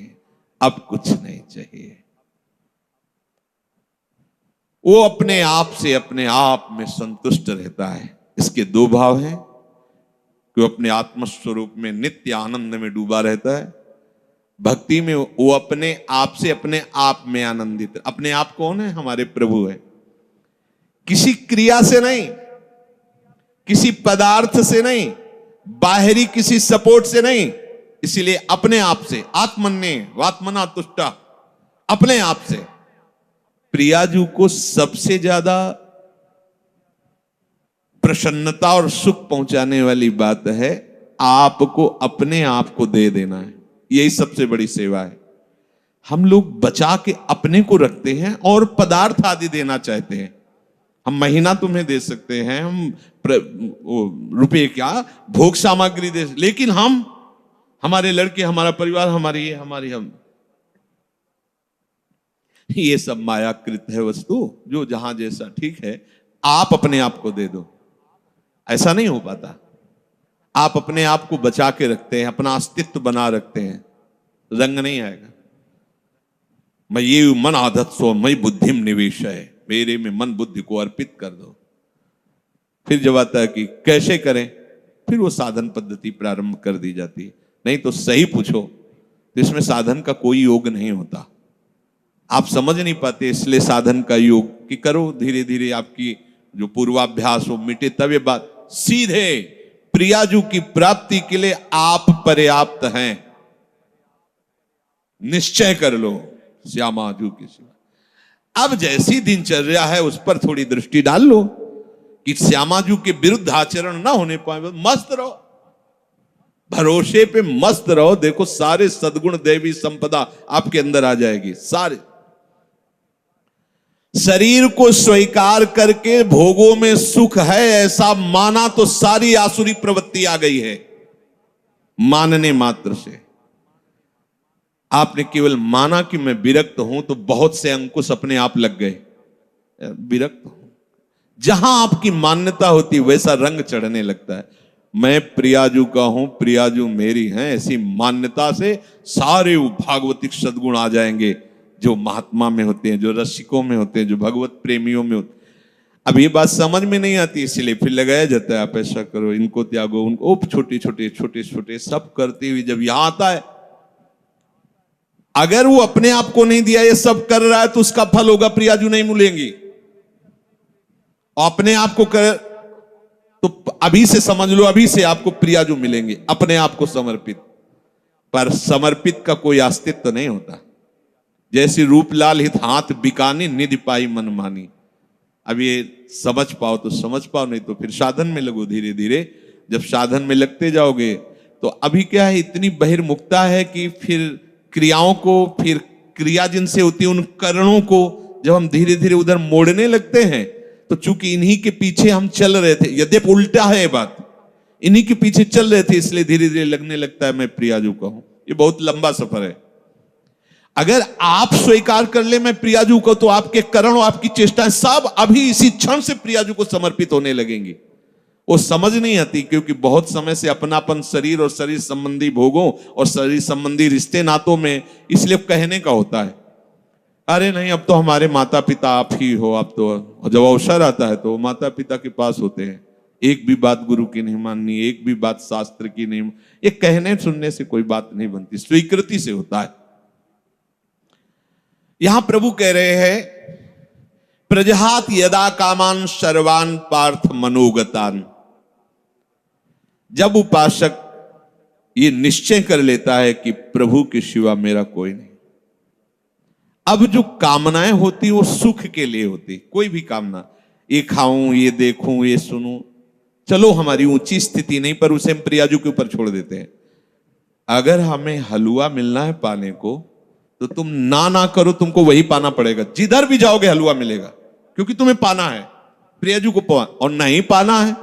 अब कुछ नहीं चाहिए। वो अपने आप से अपने आप में संतुष्ट रहता है। इसके दो भाव हैं कि वो अपने आत्मस्वरूप में नित्य आनंद में डूबा रहता है। भक्ति में वो अपने आप से अपने आप में आनंदित। अपने आप कौन है? हमारे प्रभु है। किसी क्रिया से नहीं, किसी पदार्थ से नहीं, बाहरी किसी सपोर्ट से नहीं, इसीलिए अपने आप से, आत्मन्ने वात्मना तुष्टा, अपने आप से। प्रियाजू को सबसे ज्यादा प्रसन्नता और सुख पहुंचाने वाली बात है आपको अपने आप को दे देना है। यही सबसे बड़ी सेवा है। हम लोग बचा के अपने को रखते हैं और पदार्थ आदि देना चाहते हैं। हम महीना तुम्हें दे सकते हैं, हम रुपए क्या भोग सामग्री दे, लेकिन हम, हमारे लड़के, हमारा परिवार, हमारी ये, हमारी हम, ये सब मायाकृत है वस्तु, जो जहां जैसा ठीक है। आप अपने आप को दे दो, ऐसा नहीं हो पाता। आप अपने आप को बचा के रखते हैं, अपना अस्तित्व बना रखते हैं, रंग नहीं आएगा। मैं ये मन आदत सो मई बुद्धिम निवेश है, मेरे में मन बुद्धि को अर्पित कर दो। फिर जब आता है कि कैसे करें, फिर वो साधन पद्धति प्रारंभ कर दी जाती है। नहीं तो सही पूछो तो इसमें साधन का कोई योग नहीं होता। आप समझ नहीं पाते, इसलिए साधन का योग कि करो, धीरे धीरे आपकी जो पूर्वाभ्यास हो मिटे, तब ये बात। सीधे प्रियाजू की प्राप्ति के लिए आप पर्याप्त हैं। निश्चय कर लो श्यामाजू की सेवा। अब जैसी दिनचर्या है उस पर थोड़ी दृष्टि डाल लो कि श्यामाजू के विरुद्ध आचरण ना होने पाए। मस्त रहो, भरोसे पे मस्त रहो। देखो सारे सद्गुण देवी संपदा आपके अंदर आ जाएगी। सारे शरीर को स्वीकार करके भोगों में सुख है ऐसा माना तो सारी आसुरी प्रवृत्ति आ गई है। मानने मात्र से आपने केवल माना कि मैं विरक्त हूं तो बहुत से अंकुश अपने आप लग गए। विरक्त हूं, जहां आपकी मान्यता होती वैसा रंग चढ़ने लगता है। मैं प्रियाजू का हूं, प्रियाजू मेरी हैं, ऐसी मान्यता से सारे भागवतिक सद्गुण आ जाएंगे जो महात्मा में होते हैं, जो रसिकों में होते हैं, जो भगवत प्रेमियों में होते हैं। अब ये बात समझ में नहीं आती, इसीलिए फिर लगाया जाता है आप ऐसा करो, इनको त्यागो, उनको, छोटे छोटे छोटे छोटे सब करते हुए जब यहां आता है, अगर वो अपने आप को नहीं दिया, ये सब कर रहा है तो उसका फल होगा प्रियाजू नहीं मिलेंगी। अपने आप को कर तो अभी से समझ लो, अभी से आपको प्रियाजू मिलेंगे, अपने आप को समर्पित। पर समर्पित का कोई अस्तित्व नहीं होता। जैसी रूपलाल हित हाथ बिकानी, निधि पाई मन मानी। अब ये समझ पाओ तो समझ पाओ, नहीं तो फिर साधन में लगो। धीरे धीरे जब साधन में लगते जाओगे तो अभी क्या है, इतनी बहिर्मुखता है कि फिर क्रियाओं को, फिर क्रिया जिनसे होती है उन करणों को जब हम धीरे धीरे उधर मोड़ने लगते हैं, तो चूंकि इन्हीं के पीछे हम चल रहे थे, यद्यपि उल्टा है ये बात, इन्हीं के पीछे चल रहे थे, इसलिए धीरे धीरे लगने लगता है मैं प्रियाजू का हूं। ये बहुत लंबा सफर है। अगर आप स्वीकार कर ले मैं प्रियाजू को, तो आपके करण और आपकी चेष्टाएं सब अभी इसी क्षण से प्रियाजू को समर्पित होने लगेंगी। वो समझ नहीं आती, क्योंकि बहुत समय से अपनापन शरीर और शरीर संबंधी भोगों और शरीर संबंधी रिश्ते नातों में, इसलिए कहने का होता है अरे नहीं अब तो हमारे माता पिता आप ही हो। अब तो जब अवसर आता है तो माता पिता के पास होते हैं। एक भी बात गुरु की नहीं माननी, एक भी बात शास्त्र की नहीं। ये कहने सुनने से कोई बात नहीं बनती, स्वीकृति से होता है। यहां प्रभु कह रहे हैं प्रजहात यदा कामान सर्वान पार्थ मनोगतान। जब उपासक ये निश्चय कर लेता है कि प्रभु के सिवा मेरा कोई नहीं, अब जो कामनाएं होती वो सुख के लिए होती। कोई भी कामना, ये खाऊं, ये देखूं, ये सुनूं, चलो हमारी ऊंची स्थिति नहीं, पर उसे हम प्रियाजू के ऊपर छोड़ देते हैं। अगर हमें हलवा मिलना है पाने को, तो तुम ना करो, तुमको वही पाना पड़ेगा। जिधर भी जाओगे हलवा मिलेगा, क्योंकि तुम्हें पाना है प्रियाजू को। और नहीं पाना है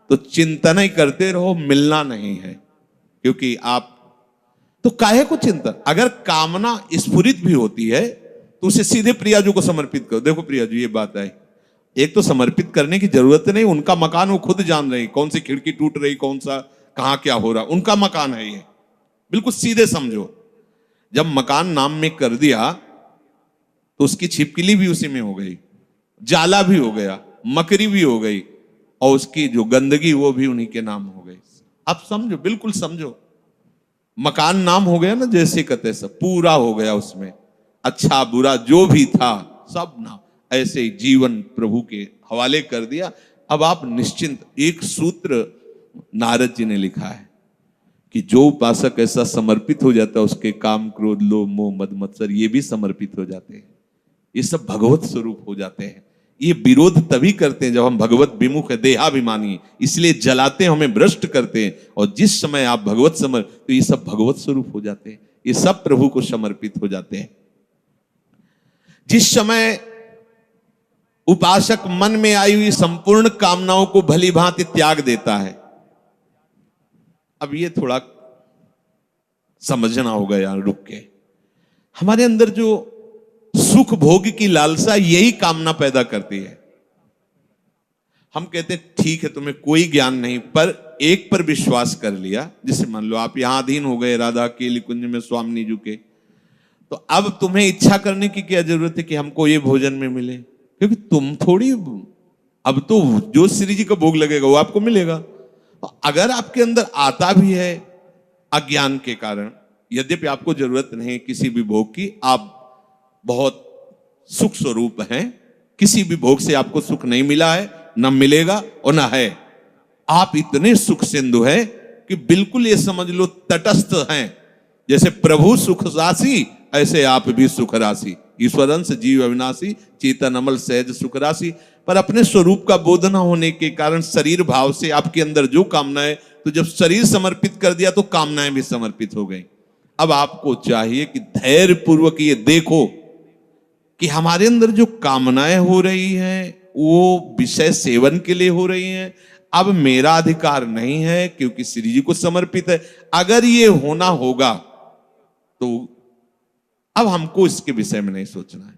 तो चिंतन ही करते रहो, मिलना नहीं है। क्योंकि आप तो काहे को चिंतन, अगर कामना स्फुरित भी होती है तो उसे सीधे प्रियाजू को समर्पित करो। देखो प्रियाजू ये बात है, एक तो समर्पित करने की जरूरत नहीं, उनका मकान वो खुद जान रही, कौन सी खिड़की टूट रही, कौन सा कहां क्या हो रहा, उनका मकान है ये, बिल्कुल सीधे समझो। जब मकान नाम में कर दिया तो उसकी छिपकली भी उसी में हो गई, जाला भी हो गया, मकरी भी हो गई, और उसकी जो गंदगी वो भी उन्हीं के नाम हो गई। आप समझो, बिल्कुल समझो, मकान नाम हो गया ना, जैसे कहते सब पूरा हो गया उसमें, अच्छा बुरा जो भी था सब नाम, ऐसे ही जीवन प्रभु के हवाले कर दिया। अब आप निश्चिंत। एक सूत्र नारद जी ने लिखा है कि जो उपासक ऐसा समर्पित हो जाता है, उसके काम क्रोध लोभ मोह मद मत्सर ये भी समर्पित हो जाते हैं, ये सब भगवत स्वरूप हो जाते हैं। ये विरोध तभी करते हैं जब हम भगवत विमुख है, देहाभिमानी, इसलिए जलाते हैं, हमें भ्रष्ट करते हैं। और जिस समय आप भगवत तो ये सब भगवत स्वरूप हो जाते हैं, ये सब प्रभु को समर्पित हो जाते हैं। जिस समय उपासक मन में आई हुई संपूर्ण कामनाओं को भली भांति त्याग देता है, अब ये थोड़ा समझना होगा यार, रुक के। हमारे अंदर जो सुख भोग की लालसा यही कामना पैदा करती है। हम कहते हैं ठीक है तुम्हें कोई ज्ञान नहीं, पर एक पर विश्वास कर लिया, जैसे मान लो आप यहां अधीन हो गए राधा केली कुंज में स्वामी जी के, तो अब तुम्हें इच्छा करने की क्या जरूरत है कि हमको ये भोजन में मिले, क्योंकि तुम थोड़ी, अब तो जो श्री जी का भोग लगेगा वो आपको मिलेगा। अगर आपके अंदर आता भी है अज्ञान के कारण, यद्यपि आपको जरूरत नहीं किसी भी भोग की, आप बहुत सुख स्वरूप हैं, किसी भी भोग से आपको सुख नहीं मिला है, न मिलेगा और न है, आप इतने सुख सिंधु हैं कि बिल्कुल ये समझ लो तटस्थ हैं। जैसे प्रभु सुख राशि, ऐसे आप भी सुख राशि, ईश्वरंश जीव अविनाशी, चेतन अमल सहज सुख राशि। पर अपने स्वरूप का बोध न होने के कारण शरीर भाव से आपके अंदर जो कामनाएं, तो जब शरीर समर्पित कर दिया तो कामनाएं भी समर्पित हो गई। अब आपको चाहिए कि धैर्य पूर्वक ये देखो कि हमारे अंदर जो कामनाएं हो रही हैं वो विषय सेवन के लिए हो रही हैं। अब मेरा अधिकार नहीं है क्योंकि श्री जी को समर्पित है। अगर ये होना होगा तो अब हमको इसके विषय में नहीं सोचना है,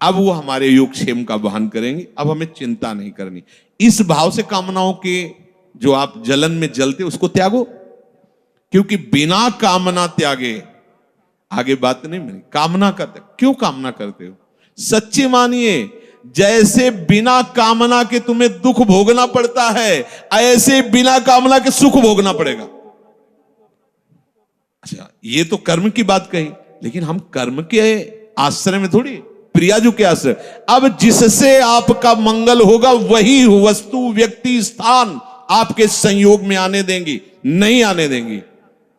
अब वो हमारे योगक्षेम का वहन करेंगे, अब हमें चिंता नहीं करनी। इस भाव से कामनाओं के जो आप जलन में जलते उसको त्यागो, क्योंकि बिना कामना त्यागे आगे बात नहीं मिली। कामना करते क्यों, कामना करते हो सच्ची मानिए, जैसे बिना कामना के तुम्हें दुख भोगना पड़ता है, ऐसे बिना कामना के सुख भोगना पड़ेगा। अच्छा, ये तो कर्म की बात कही, लेकिन हम कर्म के आश्रय में थोड़ी, प्रियाजू के आश्रय। अब जिससे आपका मंगल होगा वही वस्तु व्यक्ति स्थान आपके संयोग में आने देंगी, नहीं आने देंगी।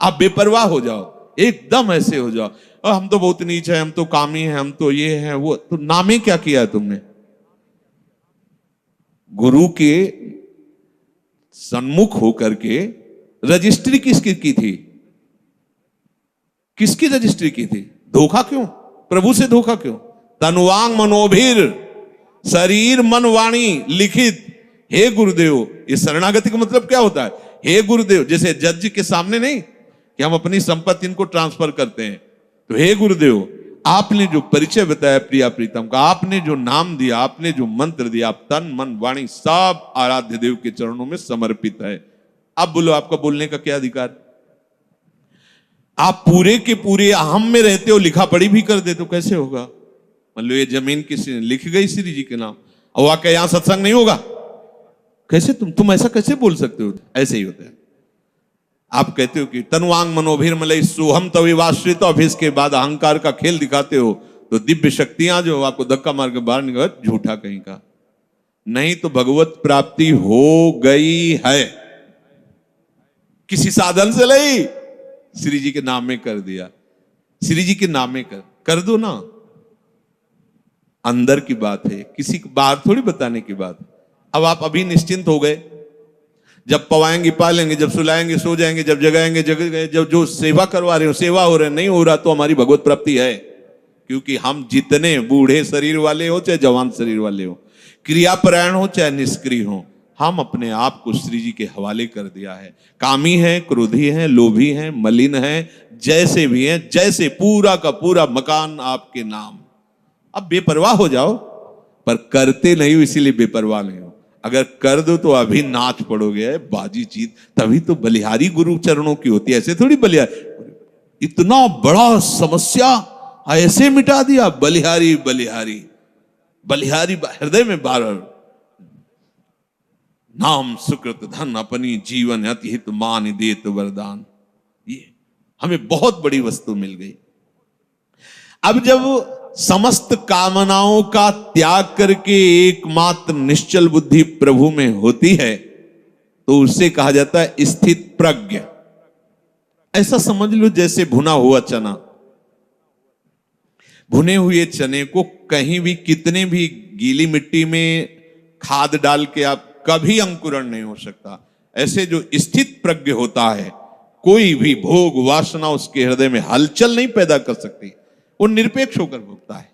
आप बेपरवाह हो जाओ, एकदम ऐसे हो जाओ, हम तो बहुत नीच है, हम तो कामी है, हम तो ये है वो, तो नामे क्या किया है तुमने? गुरु के सन्मुख होकर के रजिस्ट्री किसकी की थी? किसकी रजिस्ट्री की थी? धोखा क्यों? प्रभु से धोखा क्यों? तनुवांग मनोभिर, शरीर मन वाणी लिखित, हे गुरुदेव। ये शरणागति का मतलब क्या होता है? हे गुरुदेव, जैसे जज के सामने नहीं कि हम अपनी संपत्ति इनको ट्रांसफर करते हैं, तो हे गुरुदेव आपने जो परिचय बताया प्रिया प्रीतम का, आपने जो नाम दिया, आपने जो मंत्र दिया, आप तन मन वाणी सब आराध्य देव के चरणों में समर्पित है। अब बोलो आपका बोलने का क्या अधिकार? आप पूरे के पूरे अहम में रहते हो, लिखा पढ़ी भी कर दे तो कैसे होगा? मान लो ये जमीन किसी ने लिख गई श्री जी के नाम, और वाकई यहां सत्संग नहीं होगा, कैसे तुम ऐसा कैसे बोल सकते हो? ऐसे ही होता है। आप कहते हो कि तनुवांग मनोभिर मलय सोहम तविवाश्रित, और फिर इसके बाद अहंकार का खेल दिखाते हो, तो दिव्य शक्तियां जो आपको धक्का मार के बाहर निकाल, झूठा कहीं का। नहीं तो भगवत प्राप्ति हो गई है, किसी साधन से नहीं, श्री जी के नाम में कर दिया। श्री जी के नाम में कर दो ना, अंदर की बात है, किसी को बाहर थोड़ी बताने की बात। अब आप अभी निश्चिंत हो गए, जब पवाएंगे पालेंगे, जब सुलाएंगे सो जाएंगे, जब जगाएंगे जग गए, जब जो सेवा करवा रहे हो सेवा हो रहे, नहीं हो रहा तो हमारी भगवत प्राप्ति है। क्योंकि हम जितने बूढ़े शरीर वाले हो चाहे जवान शरीर वाले हो, क्रियापरायण हो चाहे निष्क्रिय हो, हम अपने आप को श्री जी के हवाले कर दिया है। कामी है, क्रोधी है, लोभी है, मलिन है, जैसे भी है, जैसे पूरा का पूरा मकान आपके नाम। अब बेपरवाह हो जाओ, पर करते नहीं हो इसीलिए बेपरवाह नहीं हो। अगर कर दो तो अभी नाच पड़ोगे, बाजी जीत। तभी तो बलिहारी गुरु चरणों की होती है, ऐसे थोड़ी बलिहारी। इतना बड़ा समस्या ऐसे मिटा दिया, बलिहारी बलिहारी बलिहारी हृदय में बार नाम सुकृत धन अपनी जीवन अति हित मान देत वरदान। ये हमें बहुत बड़ी वस्तु मिल गई। अब जब समस्त कामनाओं का त्याग करके एकमात्र निश्चल बुद्धि प्रभु में होती है तो उसे कहा जाता है स्थित प्रज्ञ। ऐसा समझ लो जैसे भुना हुआ चना, भुने हुए चने को कहीं भी कितने भी गीली मिट्टी में खाद डाल के आप कभी अंकुरण नहीं हो सकता। ऐसे जो स्थित प्रज्ञ होता है, कोई भी भोग वासना उसके हृदय में हलचल नहीं पैदा कर सकती, वो निरपेक्ष होकर भोगता है।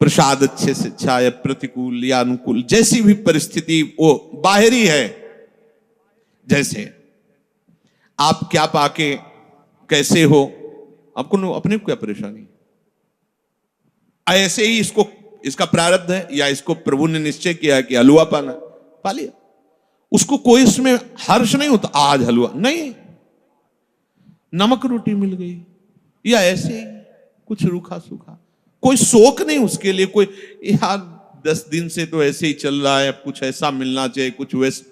प्रसाद अच्छे से अच्छा या प्रतिकूल या अनुकूल, जैसी भी परिस्थिति वो बाहरी है। जैसे आप क्या पाके कैसे हो, आपको अपने को क्या परेशानी, ऐसे ही इसको इसका प्रारब्ध है या इसको प्रभु ने निश्चय किया है कि हलवा पाना, पा लिया। उसको कोई इसमें हर्ष नहीं होता आज हलवा नहीं, नमक रोटी मिल गई या ऐसे ही कुछ रूखा सूखा, कोई शोक नहीं उसके लिए। कोई यार 10 दिन से तो ऐसे ही चल रहा है, कुछ ऐसा मिलना चाहिए, कुछ वैसे,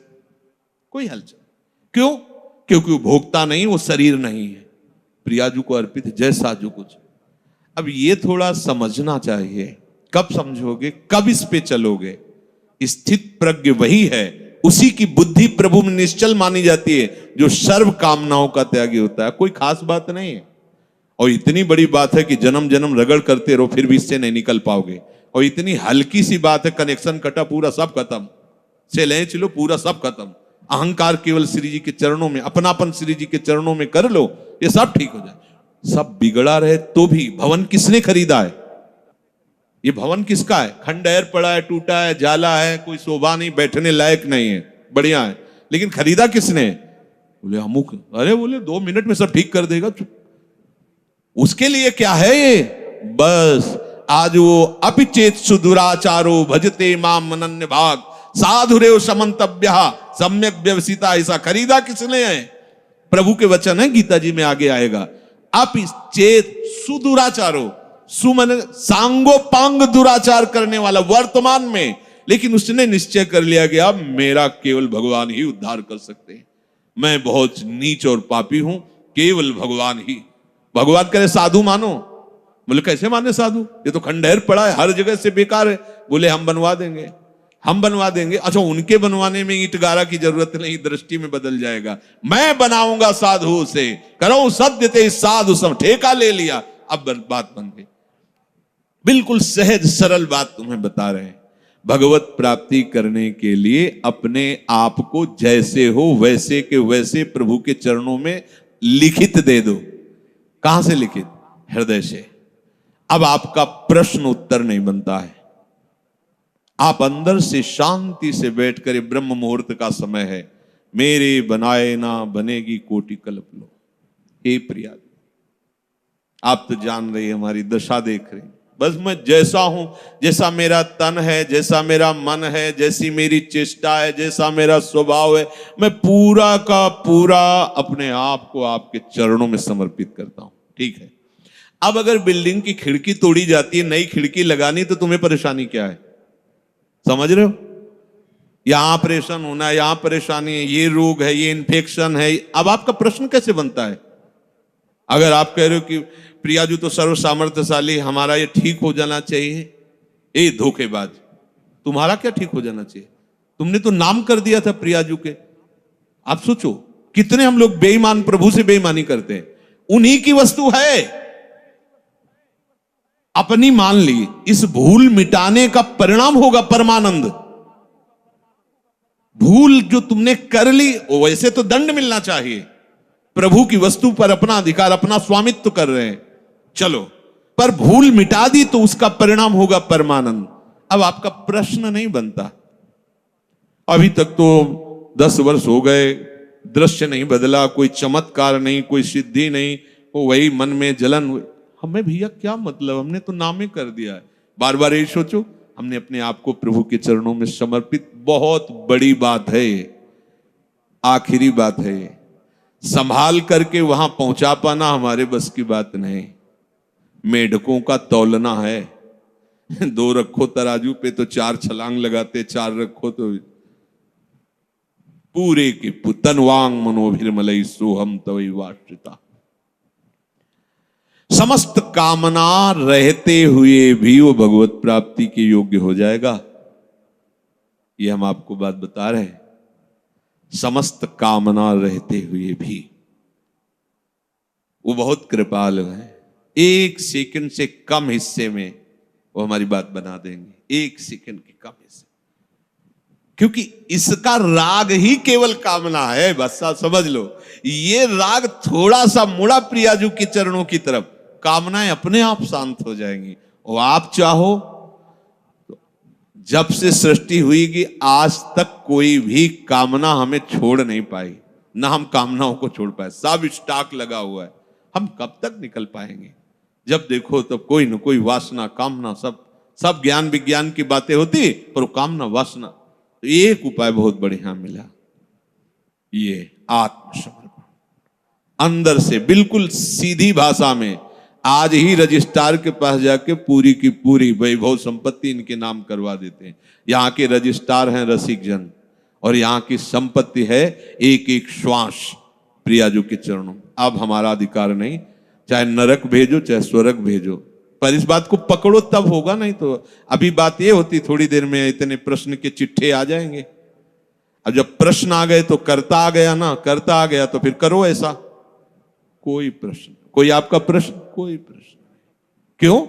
कोई हलचल। क्यों? क्योंकि वो भोगता नहीं, वो शरीर नहीं है, प्रियाजू को अर्पित जैसा जो कुछ। अब ये थोड़ा समझना चाहिए। कब समझोगे, कब इस पे चलोगे? स्थित प्रज्ञ वही है, उसी की बुद्धि प्रभु में निश्चल मानी जाती है, जो सर्व कामनाओं का त्यागी होता है। कोई खास बात नहीं है। और इतनी बड़ी बात है कि जन्म जन्म रगड़ करते रहो फिर भी इससे नहीं निकल पाओगे। और इतनी हल्की सी बात है, कनेक्शन कटा पूरा सब खत्म, से ले चलो पूरा सब खत्म। अहंकार केवल श्री जी के चरणों में, अपनापन श्री जी के चरणों में कर लो, ये सब ठीक हो जाए। सब बिगड़ा रहे तो भी भवन किसने खरीदा है? ये भवन किसका है? खंडहर पड़ा है, टूटा है, जाला है, कोई शोभा नहीं, बैठने लायक नहीं है, बढ़िया है, लेकिन खरीदा किसने? बोले अमुक। अरे बोले 2 मिनट में सब ठीक कर देगा। उसके लिए क्या है ये? बस आज वो अपिचेत सुदुराचारो भजते माम अनन्य भाग साधुरेव समन्तव्य सम्यक व्यवसिता। ऐसा खरीदा किसने है? प्रभु के वचन है, गीता जी में आगे आएगा। अपिचेत सुदुराचारो, सुमन सांगोपांग दुराचार करने वाला वर्तमान में, लेकिन उसने निश्चय कर लिया कि अब मेरा केवल भगवान ही उद्धार कर सकते हैं। मैं बहुत नीच और पापी हूं, केवल भगवान ही। भगवान करे साधु मानो। बोले कैसे माने साधु? ये तो खंडहर पड़ा है, हर जगह से बेकार है। बोले हम बनवा देंगे, हम बनवा देंगे। अच्छा, उनके बनवाने में ईंट गारा की जरूरत नहीं, दृष्टि में बदल जाएगा। मैं बनाऊंगा साधु से, करो सत्य ते साधु, सब ठेका ले लिया। अब बात बन गई। बिल्कुल सहज सरल बात तुम्हें बता रहे हैं। भगवत प्राप्ति करने के लिए अपने आप को जैसे हो वैसे के वैसे प्रभु के चरणों में लिखित दे दो। कहां से लिखित? हृदय से। अब आपका प्रश्न उत्तर नहीं बनता है। आप अंदर से शांति से बैठकर, ब्रह्म मुहूर्त का समय है, मेरे बनाए ना बनेगी कोटि कल्प लो। हे प्रिया, आप तो जान रही है, हमारी दशा देख रही। बस मैं जैसा हूं, जैसा मेरा तन है, जैसा मेरा मन है, जैसी मेरी चेष्टा है, जैसा मेरा स्वभाव है, मैं पूरा का पूरा अपने आप को आपके चरणों में समर्पित करता हूं। ठीक है। अब अगर बिल्डिंग की खिड़की तोड़ी जाती है, नई खिड़की लगानी, तो तुम्हें परेशानी क्या है? समझ रहे हो? यहां ऑपरेशन होना है, यहां परेशानी है, ये रोग है, ये इन्फेक्शन है। अब आपका प्रश्न कैसे बनता है? अगर आप कह रहे हो कि प्रियाजू तो सर्व सामर्थ्यशाली, हमारा ये ठीक हो जाना चाहिए, ए धोखेबाज, तुम्हारा क्या ठीक हो जाना चाहिए? तुमने तो नाम कर दिया था प्रियाजू के। आप सोचो कितने हम लोग बेईमान, प्रभु से बेईमानी करते हैं। उन्हीं की वस्तु है, अपनी मान ली। इस भूल मिटाने का परिणाम होगा परमानंद। भूल जो तुमने कर ली, वैसे तो दंड मिलना चाहिए। प्रभु की वस्तु पर अपना अधिकार, अपना स्वामित्व कर रहे हैं, चलो, पर भूल मिटा दी तो उसका परिणाम होगा परमानंद। अब आपका प्रश्न नहीं बनता। अभी तक तो 10 वर्ष हो गए, दृश्य नहीं बदला, कोई चमत्कार नहीं, कोई सिद्धि नहीं, वो वही मन में जलन। हमें भैया क्या मतलब, हमने तो नामे कर दिया है। बार बार यही सोचो, हमने अपने आप को प्रभु के चरणों में समर्पित, बहुत बड़ी बात है ये, आखिरी बात है ये। संभाल करके वहां पहुंचा पाना हमारे बस की बात नहीं। मेढकों का तौलना है, 2 रखो तराजू पे तो 4 छलांग लगाते, 4 रखो तो पूरे के तनवांग मनोभिर्मलई सोहम तवै वाश्रिता। समस्त कामना रहते हुए भी वो भगवत प्राप्ति के योग्य हो जाएगा। ये हम आपको बात बता रहे हैं। समस्त कामना रहते हुए भी वो बहुत कृपालु है। 1 सेकंड से कम हिस्से में वो हमारी बात बना देंगे, 1 सेकंड के कम हिस्से, क्योंकि इसका राग ही केवल कामना है। बस आप समझ लो, ये राग थोड़ा सा मुड़ा प्रियाजू के चरणों की तरफ, कामनाएं अपने आप शांत हो जाएंगी। और आप चाहो तो जब से सृष्टि हुई कि आज तक कोई भी कामना हमें छोड़ नहीं पाई, ना हम कामनाओं को छोड़ पाए। सब स्टॉक लगा हुआ है, हम कब तक निकल पाएंगे? जब देखो तब कोई न कोई वासना कामना, सब ज्ञान विज्ञान की बातें होती, पर कामना वासना। तो एक उपाय बहुत बढ़िया मिला, ये आत्मसमर्पण। अंदर से बिल्कुल सीधी भाषा में आज ही रजिस्ट्रार के पास जाके पूरी की पूरी वैभव संपत्ति इनके नाम करवा देते हैं। यहाँ के रजिस्ट्रार हैं रसिक जन, और यहाँ की संपत्ति है एक एक श्वास प्रियाजू के चरणों। अब हमारा अधिकार नहीं, चाहे नरक भेजो चाहे स्वर्ग भेजो, पर इस बात को पकड़ो तब होगा, नहीं तो अभी बात ये होती थोड़ी देर में इतने प्रश्न के चिट्ठे आ जाएंगे। अब जब प्रश्न आ गए तो करता आ गया ना, करता आ गया तो फिर करो ऐसा। कोई प्रश्न, कोई आपका प्रश्न, कोई प्रश्न क्यों?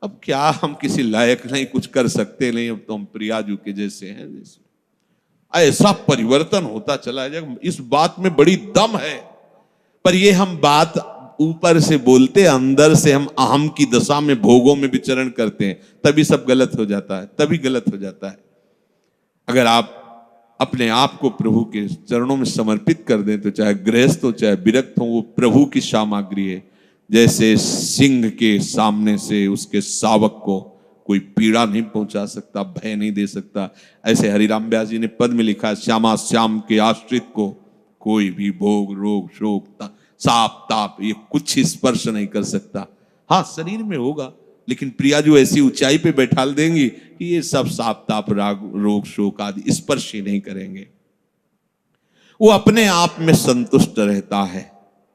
अब क्या हम किसी लायक नहीं, कुछ कर सकते नहीं, अब तो हम प्रियाजू के जैसे हैं। जैसे ऐसा परिवर्तन होता चला जाएगा, इस बात में बड़ी दम है। पर ये हम बात ऊपर से बोलते, अंदर से हम अहम की दशा में भोगों में विचरण करते हैं, तभी सब गलत हो जाता है, तभी गलत हो जाता है। अगर आप अपने आप को प्रभु के चरणों में समर्पित कर दें तो चाहे गृहस्थ हो चाहे विरक्त हो, वो प्रभु की सामग्री है। जैसे सिंह के सामने से उसके शावक को कोई पीड़ा नहीं पहुंचा सकता, भय नहीं दे सकता, ऐसे हरिराम व्यास जी ने पद में लिखा है, श्यामा श्याम के आश्रित को कोई भी भोग रोग शोक साप ताप ये कुछ स्पर्श नहीं कर सकता। हाँ, शरीर में होगा, लेकिन प्रियाजू ऐसी ऊंचाई पे बैठाल देंगी कि ये सब साप ताप राग रोग शोक आदि स्पर्श ही नहीं करेंगे। वो अपने आप में संतुष्ट रहता है,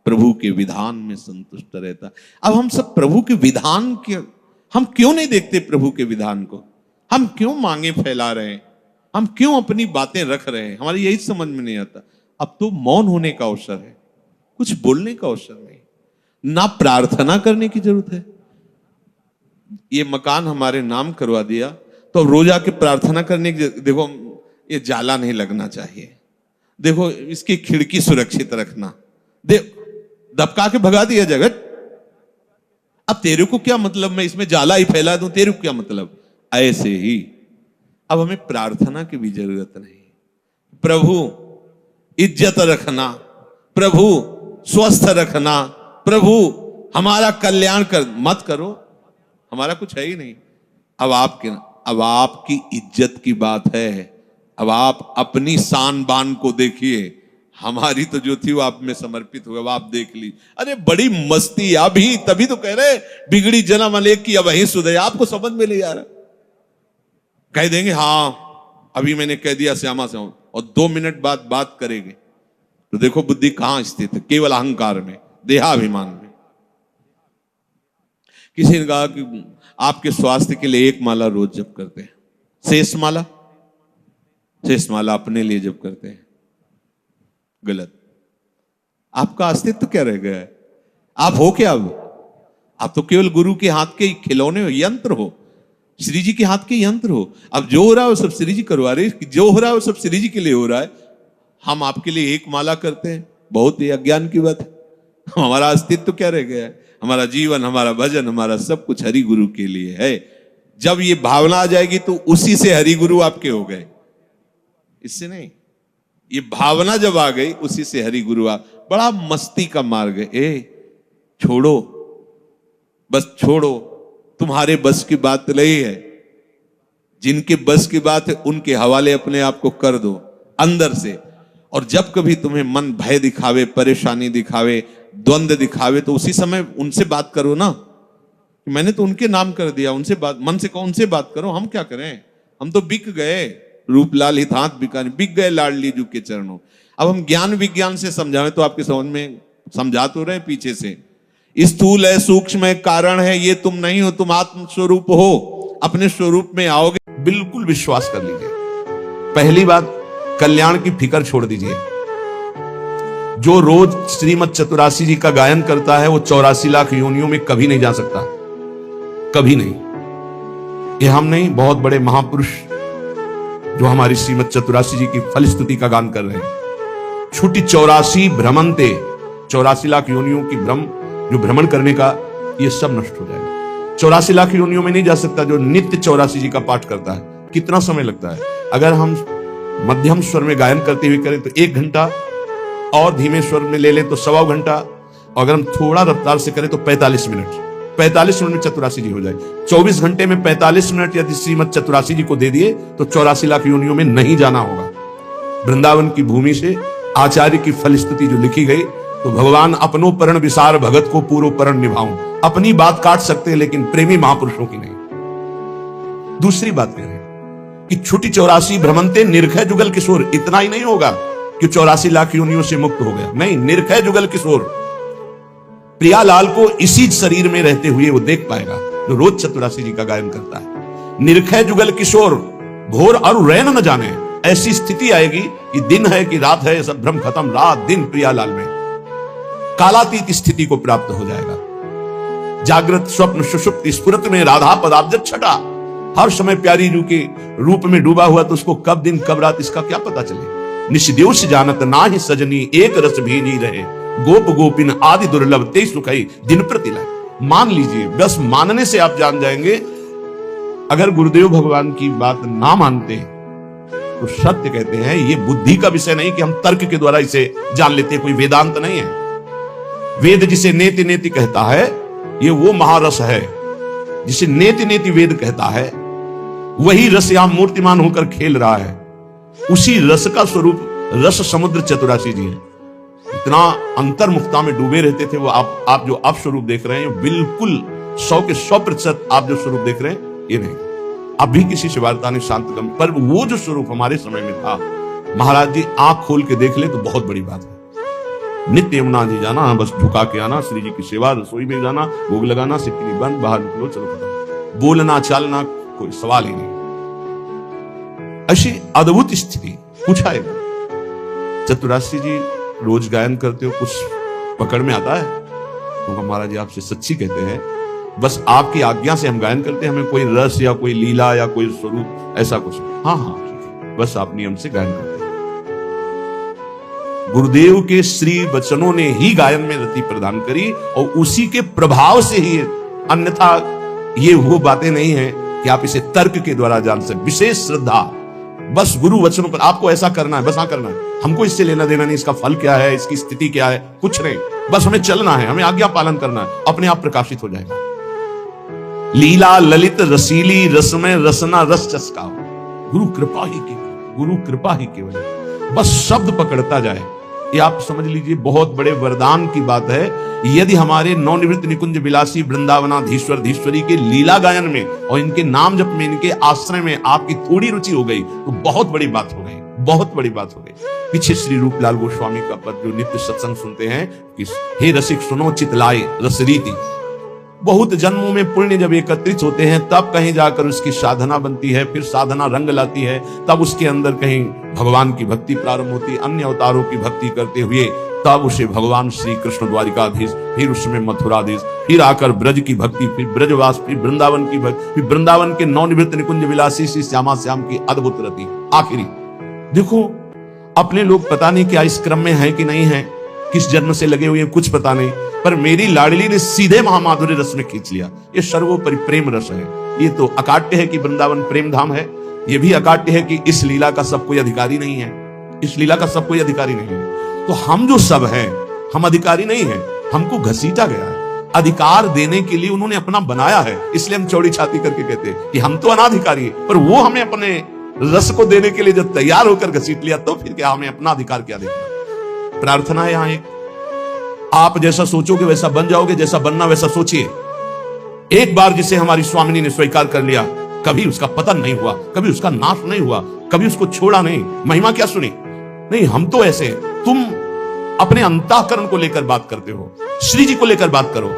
प्रभु के विधान में संतुष्ट रहता है। अब हम सब प्रभु के विधान के, हम क्यों नहीं देखते प्रभु के विधान को? हम क्यों मांगे फैला रहे हैं? हम क्यों अपनी बातें रख रहे हैं? हमारी यही समझ में नहीं आता। अब तो मौन होने का अवसर है, कुछ बोलने का अवसर नहीं, ना प्रार्थना करने की जरूरत है। ये मकान हमारे नाम करवा दिया तो अब रोज आके प्रार्थना करने की, देखो ये जाला नहीं लगना चाहिए, देखो इसकी खिड़की सुरक्षित रखना, दबका के भगा दिया जाएगा। अब तेरे को क्या मतलब, मैं इसमें जाला ही फैला दूं, तेरे को क्या मतलब? ऐसे ही अब हमें प्रार्थना की भी जरूरत नहीं। प्रभु इज्जत रखना, प्रभु स्वस्थ रखना, प्रभु हमारा कल्याण कर मत करो, हमारा कुछ है ही नहीं। अब आपकी इज्जत की बात है, अब आप अपनी शान बान को देखिए। हमारी तो जो थी वो आप में समर्पित हुआ, अब आप देख ली। अरे बड़ी मस्ती, अभी तभी तो कह रहे बिगड़ी जन्म अनेक की अब वही सुधे। आपको समझ में नहीं आ रहा, कह देंगे हाँ अभी मैंने कह दिया श्यामा से, और 2 मिनट बाद बात करेंगे तो देखो बुद्धि कहां स्थित है, केवल अहंकार में, देहाभिमान में। किसी ने कहा कि आपके स्वास्थ्य के लिए 1 माला रोज जप करते हैं, शेष माला अपने लिए जप करते हैं। गलत। आपका अस्तित्व क्या रह गया है? आप हो क्या? अब आप तो केवल गुरु के हाथ के खिलौने हो, यंत्र हो, श्री जी के हाथ के यंत्र हो। अब जो हो रहा है वो सब श्री जी करवा रहे, जो हो रहा है वो सब श्री जी के लिए हो रहा है। हम आपके लिए 1 माला करते हैं, बहुत ही अज्ञान की बात है। हमारा अस्तित्व क्या रह गया है? हमारा जीवन, हमारा भजन, हमारा सब कुछ हरि गुरु के लिए है। जब ये भावना आ जाएगी तो उसी से हरि गुरु आपके हो गए, इससे नहीं। ये भावना जब आ गई उसी से हरि गुरु आ। बड़ा मस्ती का मार्ग है। छोड़ो, बस छोड़ो, तुम्हारे बस की बात नहीं है। जिनके बस की बात है उनके हवाले अपने आप को कर दो अंदर से। और जब कभी तुम्हें मन भय दिखावे, परेशानी दिखावे, द्वंद्व दिखावे, तो उसी समय उनसे बात करो ना। मैंने तो उनके नाम कर दिया, उनसे बात, मन से कहो उनसे बात करो। हम क्या करें, हम तो बिक गए, रूपलाल हित हाथ बिकाने, बिक गए लाडली जू के चरणों। अब हम ज्ञान विज्ञान से समझाएं तो आपके समझ में समझा तो रहे पीछे से। स्थूल है, सूक्ष्म है, कारण है, ये तुम नहीं हो, तुम आत्म स्वरूप हो, अपने स्वरूप में आओगे। बिल्कुल विश्वास कर लीजिए। पहली बात, कल्याण की फिक्र छोड़ दीजिए। जो रोज श्रीमद चतुरासी जी का गायन करता है वो 84 लाख योनियों में कभी नहीं जा सकता, कभी नहीं। ये हम नहीं, बहुत बड़े महापुरुष जो हमारी श्रीमद चतुरासी जी की फलस्तुति का गान कर रहे हैं। छुटी 84 भ्रमंते, 84 लाख योनियों की भ्रम, जो भ्रमण करने का, ये सब नष्ट हो जाएगा। 84 लाख योनियों में नहीं जा सकता जो नित्य 84 जी का पाठ करता है। कितना समय लगता है? अगर हम मध्यम स्वर में गायन करते हुए करें तो 1 घंटा, और धीमे स्वर में ले लें तो 1.25 घंटा, और अगर हम थोड़ा रफ्तार से करें तो 45 मिनट। 45 मिनट में चतुरासी जी हो जाए। 24 घंटे में 45 मिनट यदि श्रीमद चतुरासी जी को दे दिए तो 84 लाख योनियों में नहीं जाना होगा। वृंदावन की भूमि से आचार्य की फलस्तुति जो लिखी गई, तो भगवान अपनो परण विसार भगत को पूर्व परण निभाऊं। अपनी बात काट सकते हैं लेकिन प्रेमी महापुरुषों की नहीं। दूसरी बात कह रहे हैं कि छुटी 84 भ्रमंते निर्खय जुगल किशोर। इतना ही नहीं होगा कि 84 लाख योनियों से मुक्त हो गया, नहीं, निर्खय जुगल किशोर प्रियालाल को इसी शरीर में रहते हुए वो देख पाएगा जो रोज चतुरासी जी का गायन करता है। निर्खय जुगल किशोर घोर और रैन न जाने, ऐसी स्थिति आएगी कि दिन है कि रात है, सब भ्रम खत्म, रात दिन प्रियालाल में कालातीत स्थिति को प्राप्त हो जाएगा। जागृत स्वप्न सुषुप्ति स्फुरत में राधा पदाब्ज छटा, हर समय प्यारी जू के रूप में डूबा हुआ, तो उसको कब दिन कब रात इसका क्या पता चले। निष्देश जानत ना ही सजनी एक रस भी नहीं रहे, गोप गोपिन आदि दुर्लभ ते सुखई दिन प्रतिला। मान लीजिए, बस मानने से आप जान जाएंगे। अगर गुरुदेव भगवान की बात ना मानते तो सत्य कहते हैं, ये बुद्धि का विषय नहीं कि हम तर्क के द्वारा इसे जान लेते, कोई वेदांत नहीं है। वेद जिसे नेति नेति कहता है, ये वो महारस है जिसे नेति नेति वेद कहता है। वही रस यहां मूर्तिमान होकर खेल रहा है। उसी रस का स्वरूप रस समुद्र चतुरासी जी है। इतना अंतर्मुखता में डूबे रहते थे वो। आप जो अब स्वरूप देख रहे हैं, बिल्कुल 100 के 100% आप जो स्वरूप देख रहे हैं ये नहीं। अब भी किसी से वार्ता नहीं, शांत गम, पर वो जो स्वरूप हमारे समय में था, महाराज जी आंख खोल के देख ले तो बहुत बड़ी बात है। नित्य यमुना जी जाना, बस झुका के आना, श्री जी की सेवा, रसोई में जाना, भोग लगाना, सिक्की बंद, बाहर निकलो, चलो खत्म। बोलना चालना कोई सवाल ही नहीं। ऐसी अद्भुत स्थिति। पूछा है चतुरासी जी रोज गायन करते हो, कुछ पकड़ में आता है? तो महाराज जी आपसे सच्ची कहते हैं, बस आपकी आज्ञा से हम गायन करते हैं, हमें कोई रस या कोई लीला या कोई स्वरूप ऐसा कुछ। हाँ हाँ ठीक है, बस आप नियम से गायन करते हैं। गुरुदेव के श्री वचनों ने ही गायन में रति प्रदान करी और उसी के प्रभाव से ही, अन्यथा ये वो बातें नहीं है कि आप इसे तर्क के द्वारा जान सकते। विशेष श्रद्धा, बस गुरु वचनों पर आपको ऐसा करना है, बस हाँ करना है, हमको इससे लेना देना नहीं, इसका फल क्या है, इसकी स्थिति क्या है, कुछ नहीं, बस हमें चलना है, हमें आज्ञा पालन करना है, अपने आप प्रकाशित हो जाएगा। लीला ललित रसीली रसमय रसना रस चस्का, गुरु कृपा ही केवल, गुरु कृपा ही केवल, बस शब्द पकड़ता जाए। ये आप समझ लीजिए बहुत बड़े वरदान की बात है। यदि हमारे नवनिवृत्त निकुंज विलासी वृंदावनाधीश्वर धीश्वरी के लीला गायन में और इनके नाम जप में, इनके आश्रय में आपकी थोड़ी रुचि हो गई तो बहुत बड़ी बात हो गई, बहुत बड़ी बात हो गई। पीछे श्री रूपलाल गोस्वामी का पद जो नित्य सत्संग सुनते हैं कि हे रसिक सुनो चितलाए रस रीति। बहुत जन्मों में पुण्य जब एकत्रित होते हैं तब कहीं जाकर उसकी साधना बनती है, फिर साधना रंग लाती है, तब उसके अंदर कहीं भगवान की भक्ति प्रारंभ होती है। अन्य अवतारों की भक्ति करते हुए तब उसे भगवान श्री कृष्ण द्वारिकाधीश, फिर उसमें मथुराधीश, फिर आकर ब्रज की भक्ति, फिर ब्रजवास, फिर वृंदावन की भक्ति, फिर वृंदावन के नवनिवृत्त निकुंज विलासी श्री श्यामा श्याम की अद्भुत रति। आखिरी देखो, अपने लोग पता नहीं क्या इस क्रम में है कि नहीं है, किस जन्म से लगे हुए कुछ पता नहीं, पर मेरी लाडली ने सीधे महामाधुर्य रस में खींच लिया। ये सर्वोपरि प्रेम रस है। ये तो अकाट्य है कि वृंदावन प्रेम धाम है, ये भी अकाट्य है कि इस लीला का सब कोई अधिकारी नहीं है, इस लीला का सब कोई अधिकारी नहीं है। तो हम जो सब हैं, हम अधिकारी नहीं हैं, हमको घसीटा गया है। अधिकार देने के लिए उन्होंने अपना बनाया है, इसलिए हम चौड़ी छाती करके कहते हैं कि हम तो अनाधिकारी है, पर वो हमें अपने रस को देने के लिए जब तैयार होकर घसीट लिया तो फिर क्या हमें अपना अधिकार क्या देगा। प्रार्थना है यहां एक, आप जैसा सोचोगे वैसा बन जाओगे, जैसा बनना वैसा सोचिए। एक बार जिसे हमारी स्वामिनी ने स्वीकार कर लिया, कभी उसका पतन नहीं हुआ, कभी उसका नाश नहीं हुआ, कभी उसको छोड़ा नहीं। महिमा क्या सुनी? नहीं, हम तो ऐसे, तुम अपने अंतःकरण को लेकर बात करते हो, श्री जी को लेकर बात करो।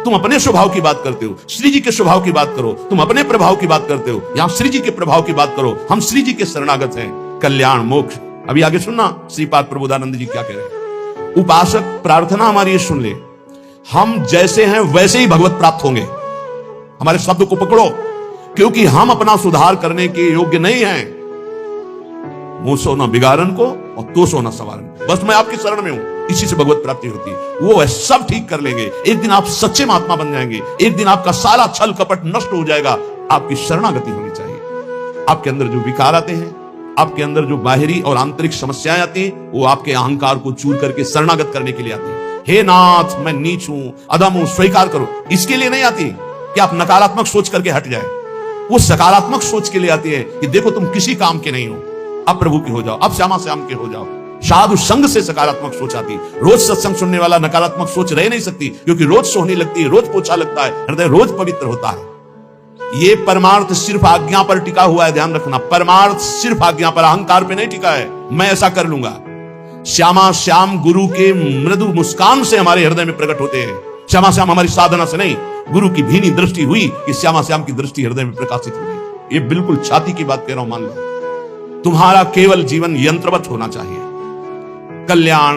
तुम अपने स्वभाव की बात करते हो, श्री जी के स्वभाव की बात करो। तुम अपने प्रभाव की बात करते हो, यहां श्री जी के प्रभाव की बात करो। हम श्री जी के शरणागत हैं, कल्याण मोक्ष। अभी आगे सुनना श्रीपाद प्रबोधानंद जी क्या कह रहे हैं। उपासक प्रार्थना हमारी ये सुन ले, हम जैसे हैं वैसे ही भगवत प्राप्त होंगे। हमारे शब्द को पकड़ो, क्योंकि हम अपना सुधार करने के योग्य नहीं हैं। मुंह सो न बिगाड़न को और तो सो न सवारन, बस मैं आपकी शरण में हूं, इसी से भगवत प्राप्ति होती है। वो सब ठीक कर लेंगे, एक दिन आप सच्चे महात्मा बन जाएंगे, एक दिन आपका सारा छल कपट नष्ट हो जाएगा। आपकी शरणागति होनी चाहिए। आपके अंदर जो विकार आते हैं, आपके अंदर जो बाहरी और आंतरिक समस्याएं आती हैं, वो आपके अहंकार को चूर करके शरणागत करने के लिए आती है। हे नाथ, मैं नीच हूं, अधम हूं, स्वीकार करो। इसके लिए नहीं आती कि आप नकारात्मक सोच करके हट जाए, वो सकारात्मक सोच के लिए आती है कि देखो तुम किसी काम के नहीं हो, अब प्रभु के हो जाओ, अब श्यामा श्याम के हो जाओ। साधु संग से सकारात्मक सोच आती। रोज सत्संग सुनने वाला नकारात्मक सोच रह नहीं सकती, क्योंकि रोज सोहनी लगती है, रोज पोछा लगता है, हृदय रोज पवित्र होता है। ये परमार्थ सिर्फ आज्ञा पर टिका हुआ है, ध्यान रखना। परमार्थ सिर्फ आज्ञा पर, अहंकार पे नहीं टिका है, मैं ऐसा कर लूंगा। श्यामा श्याम गुरु के मृदु मुस्कान से हमारे हृदय में प्रकट होते हैं। श्यामा श्याम हमारी साधना से नहीं, गुरु की भीनी दृष्टि हुई कि श्यामा श्याम की दृष्टि हृदय में प्रकाशित हो गई। ये बिल्कुल छाती की बात कह रहा हूं, मान लो। तुम्हारा केवल जीवन यंत्रवत होना चाहिए, कल्याण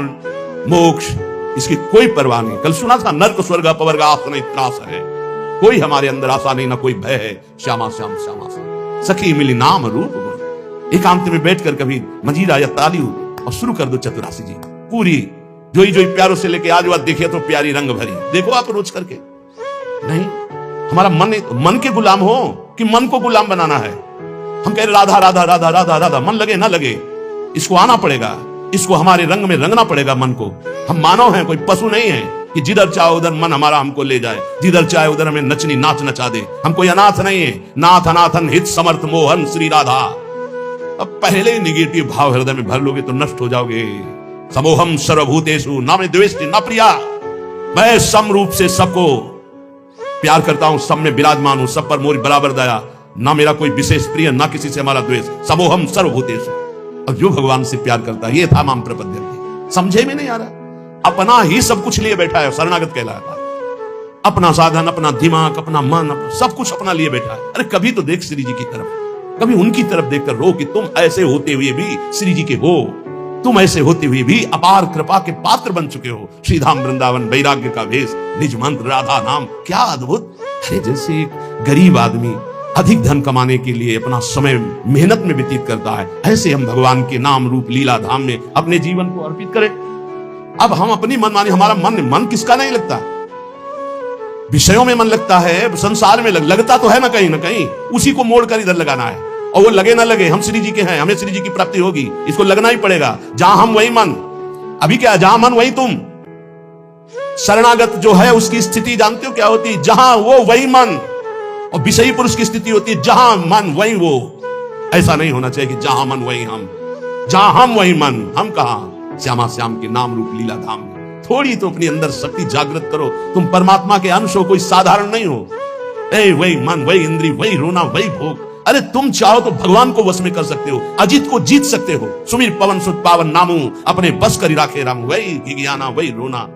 मोक्ष इसकी कोई परवाह नहीं। कल सुना था, नर्क स्वर्ग अपवर्ग आस नहीं त्रास है, कोई हमारे अंदर आशा नहीं, ना कोई भय है। श्यामा श्याम श्यामा श्याम सखी मिली नाम रूप गुण। एकांत में बैठकर कभी मंजीरा या ताली और शुरू कर दो चतुरासी जी पूरी, जोई जोई प्यारों से लेके आज बात देखिए तो प्यारी रंग भरी। देखो आप रोज करके। नहीं, हमारा मन के गुलाम हो कि मन को गुलाम बनाना है। हम कह रहे राधा राधा राधा राधा राधा, मन लगे ना लगे, इसको आना पड़ेगा, इसको हमारे रंग में रंगना पड़ेगा मन को। हम मानव हैं, कोई पशु नहीं है कि जिधर चाहे उधर मन हमारा हमको ले जाए, जिधर चाहे उधर हमें नचनी नाच नचा दे। हम कोई अनाथ नहीं है। नाथ अनाथन हित समर्थ मोहन श्री राधा। अब पहले ही निगेटिव भाव हृदय में भर लोगे तो नष्ट हो जाओगे। समोहम सर्वभूतेषु ना में द्वेष्टि ना प्रिया, मैं सम रूप से सबको प्यार करता हूं, सब में विराजमान हूं, सब पर मोरी बराबर दया, ना मेरा कोई विशेष प्रिय, ना किसी से हमारा द्वेष। समोहम सर्वभूतेषु। और जो भगवान से प्यार करता है, ये था माम प्रपद्यते। समझे में नहीं आ रहा, अपना ही सब कुछ लिए बैठा है, शरणागत कहलाता है। अपना साधन, अपना दिमाग, अपना मन, सब कुछ अपना लिए बैठा है। अरे कभी तो देख श्री जी की तरफ, कभी उनकी तरफ देखकर रो कि तुम ऐसे होते हुए भी श्री जी के हो, तुम ऐसे होते हुए भी अपार कृपा के पात्र बन चुके हो। श्रीधाम वृंदावन वैराग्य का भेष, निज मंत्र राधा नाम, क्या अद्भुत। अरे जैसे एक गरीब आदमी अधिक धन कमाने के लिए अपना समय मेहनत में व्यतीत करता है, ऐसे हम भगवान के नाम रूप लीला धाम में अपने जीवन को अर्पित करें। अब हम अपनी मनमानी, हमारा मन किसका नहीं लगता, विषयों में मन लगता है, संसार में लगता तो है ना कहीं, उसी को मोड़ कर इधर लगाना है। और वो लगे ना लगे, हम श्री जी के हैं, हमें श्री जी की प्राप्ति होगी, इसको लगना ही पड़ेगा। जहां हम वही मन। अभी क्या, जहां मन वही तुम। शरणागत जो है उसकी स्थिति जानते हो क्या होती है? जहां वो वही मन। और विषयी पुरुष की स्थिति होती है जहां मन वही वो। ऐसा नहीं होना चाहिए कि जहां मन वही हम, जहां हम वही मन। हम कहां? श्यामा श्याम के नाम रूप लीला धाम में। थोड़ी तो अपनी अंदर शक्ति जागृत करो। तुम परमात्मा के अंश हो, कोई साधारण नहीं हो। वही मन, वही इंद्री, वही रोना, वही भोग। अरे तुम चाहो तो भगवान को वश में कर सकते हो, अजित को जीत सकते हो। सुमिर पवन सुत पावन नामू, अपने बस करी राखे राम। वही गिगियाना, वही रोना।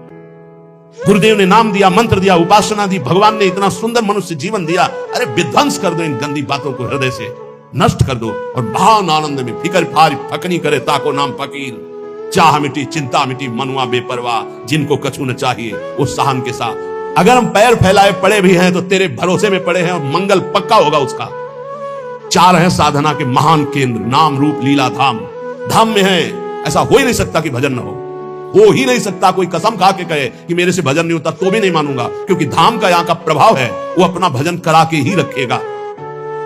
गुरुदेव ने नाम दिया, मंत्र दिया, उपासना दी, भगवान ने इतना सुंदर मनुष्य जीवन दिया। अरे विध्वंस कर दो इन गंदी बातों को, हृदय से नष्ट कर दो। और महान आनंद में फिकर फार फकनी करे ताको नाम फकीर। चाह मिटी चिंता मिटी मनुआ बेपरवाह, जिनको कछु न चाहिए वो सहन के साथ। अगर हम पैर फैलाए पड़े भी हैं तो तेरे भरोसे में पड़े हैं, और मंगल पक्का होगा उसका। चार है साधना के महान केंद्र, नाम रूप लीला धाम। धाम में है, ऐसा हो ही नहीं सकता कि भजन न हो ही नहीं सकता। कोई कसम खा के कहे कि मेरे से भजन नहीं होता तो भी नहीं मानूंगा, क्योंकि धाम का यहाँ का प्रभाव है, वो अपना भजन करा के ही रखेगा।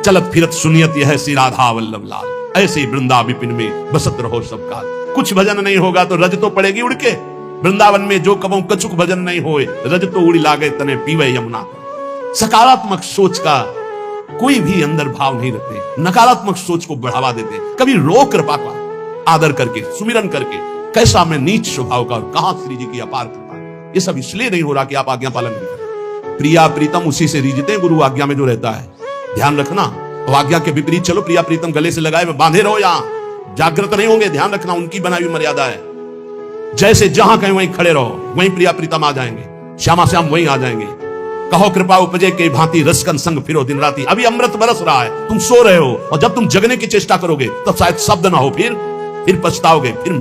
चलत फिरत सुनियत यह श्री राधा वल्लभ लाल, ऐसे वृंदा विपिन में बसत रहो सब काल। कुछ भजन नहीं होगा तो रज तो पड़ेगी उड़ के, वृंदावन में जो कबों कछुक भजन नहीं होए, रज तो उड़ी लागे तने पीवे यमुना। सकारात्मक सोच का कोई भी अंदर भाव नहीं रखते, नकारात्मक सोच को बढ़ावा देते। कभी रो कृपा का आदर करके, सुमिरन करके, कैसा मैं नीच स्वभाव का और कहां श्री जी की अपार कृपा। ये सब इसलिए नहीं हो रहा कि आप आज्ञा पालन नहीं करते। प्रिया प्रीतम उसी से रीझते हैं, गुरु आज्ञा में जो रहता है। ध्यान रखना, और आज्ञा के विपरीत चलो, प्रिया प्रीतम गले से लगाए में बांधे रहो, यहां जागृत नहीं होंगे। ध्यान रखना, उनकी बनाई हुई मर्यादा है। जैसे जहां कहीं वहीं खड़े रहो, वहीं प्रिया प्रीतम आ जाएंगे, श्यामा श्याम वहीं आ जाएंगे। कहो कृपा उपजे के भांति रसकन संग फिरो दिन राती। अभी अमृत बरस रहा है, तुम सो रहे हो, और जब तुम जगने की चेष्टा करोगे तब शायद शब्द ना हो, फिर पछताओगे। फिर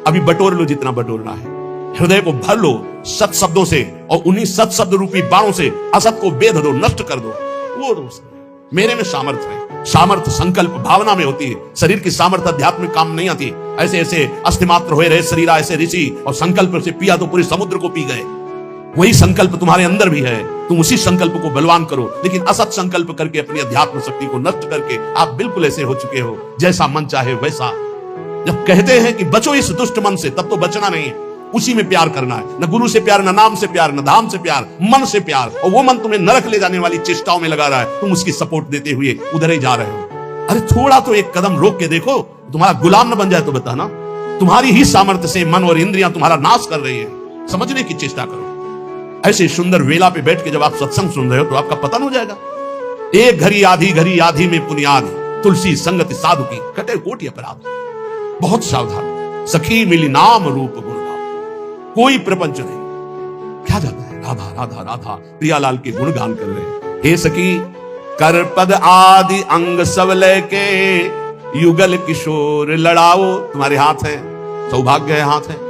अभी बटोर लो जितना बटोरना है, हृदय को भर लो सत शब्दों से, और उन्हीं सत शब्द रूपी बाणों से असत को बेध दो, नष्ट कर दो। वो दोस्त मेरे में सामर्थ्य है। सामर्थ्य संकल्प भावना में होती है। शरीर की सामर्थ्य अध्यात्म में काम नहीं आती। ऐसे ऐसे अस्थिमात्र हुए रहे शरीर ऐसे ऋषि, और संकल्प से पिया तो पूरे समुद्र को पी गए। वही संकल्प तुम्हारे अंदर भी है, तुम उसी संकल्प को बलवान करो। लेकिन असत संकल्प करके अपनी अध्यात्म शक्ति को नष्ट करके आप बिल्कुल ऐसे हो चुके हो, जैसा मन चाहे वैसा। जब कहते हैं कि बचो इस दुष्ट मन से, तब तो बचना नहीं है, उसी में प्यार करना है। न गुरु से प्यार, न नाम से प्यार, न धाम से प्यार, मन से प्यार। और वो मन तुम्हें नरक ले जाने वाली चेष्टाओं में लगा रहा है, तुम उसकी सपोर्ट देते हुए उधर ही जा रहे हो। अरे थोड़ा तो एक कदम रोक के देखो, तुम्हारा गुलाम न बन जाए तो बताना। तुम्हारी ही सामर्थ्य से मन और इंद्रियां तुम्हारा नाश कर रही है। समझने की चेष्टा करो। ऐसे सुंदर वेला पे बैठ के जब आप सत्संग सुन रहे हो तो आपका पतन हो जाएगा। एक घड़ी आधी में पुनियाद, तुलसी संगति साधु की कटे कोटि अपराध। बहुत सावधान, सखी मिली नाम रूप गुण गाओ। कोई प्रपंच नहीं, क्या जाता है राधा राधा राधा, प्रियालाल के गुणगान कर रहे हैं। हे सखी कर पद आदि अंग सब लेके, युगल किशोर लड़ाओ। तुम्हारे हाथ है, सौभाग्य है हाथ है।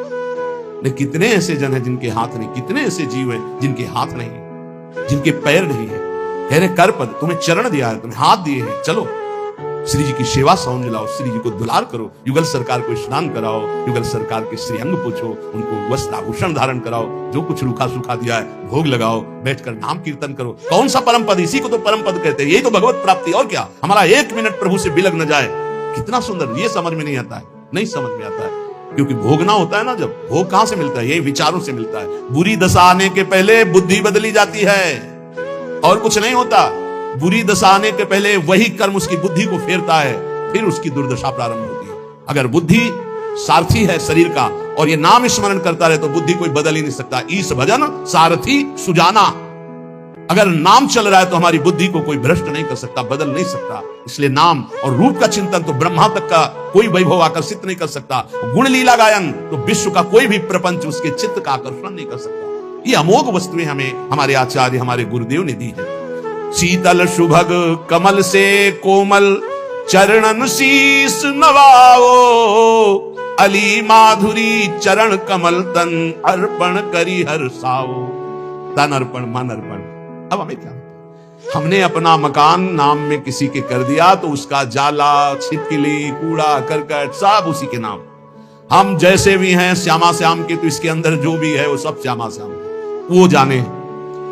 नहीं, कितने ऐसे जन हैं जिनके हाथ नहीं, कितने ऐसे जीव हैं जिनके हाथ नहीं, जिनके पैर नहीं है। कह रहे कर पद, तुम्हें चरण दिया है, तुम्हें हाथ दिए हैं, चलो श्री जी की सेवा समझ लाओ, श्री जी को दुलार करो, युगल सरकार को स्नान कराओ, युगल सरकार के श्रीअंग पूछो, उनको वस्त्र आभूषण धारण कराओ, जो कुछ रूखा सूखा दिया है भोग लगाओ, बैठकर नाम कीर्तन करो। कौन सा परम पद, इसी को तो परम पद कहते हैं। यही तो भगवत प्राप्ति, और क्या। हमारा एक मिनट प्रभु से बिलग न जाए, कितना सुंदर। ये समझ में नहीं आता है, नहीं समझ में आता है, क्योंकि भोगना होता है ना। जब भोग कहां से मिलता है, यही विचारों से मिलता है। बुरी दशा आने के पहले बुद्धि बदली जाती है, और कुछ नहीं होता। बुरी दशा आने के पहले वही कर्म उसकी बुद्धि को फेरता है, फिर उसकी दुर्दशा प्रारंभ होती है। अगर बुद्धि सारथी है शरीर का, और ये नाम स्मरण करता रहे, तो बुद्धि कोई बदल ही नहीं सकता। ईश भजन सारथी सुजाना। अगर नाम चल रहा है तो हमारी बुद्धि को कोई भ्रष्ट नहीं कर सकता, बदल नहीं सकता। इसलिए नाम और रूप का चिंतन तो ब्रह्मा तक का कोई वैभव आकर्षित नहीं कर सकता। गुण लीला गायन तो विश्व का कोई भी प्रपंच उसके चित्त का आकर्षण नहीं कर सकता। ये अमोघ वस्तुएं हमें हमारे आचार्य, हमारे गुरुदेव ने दी है। शीतल सुभग कमल से कोमल, चरणन शीस नवाओ। अली माधुरी चरण कमल, तन अर्पण करी हर्षाओ। तन अर्पण, मन अर्पण। अब हमें क्या, हमने अपना मकान नाम में किसी के कर दिया, तो उसका जाला, छिपकली, कूड़ा करकट सब उसी के नाम। हम जैसे भी हैं श्यामा श्याम के, तो इसके अंदर जो भी है वो सब श्यामा श्याम। वो जाने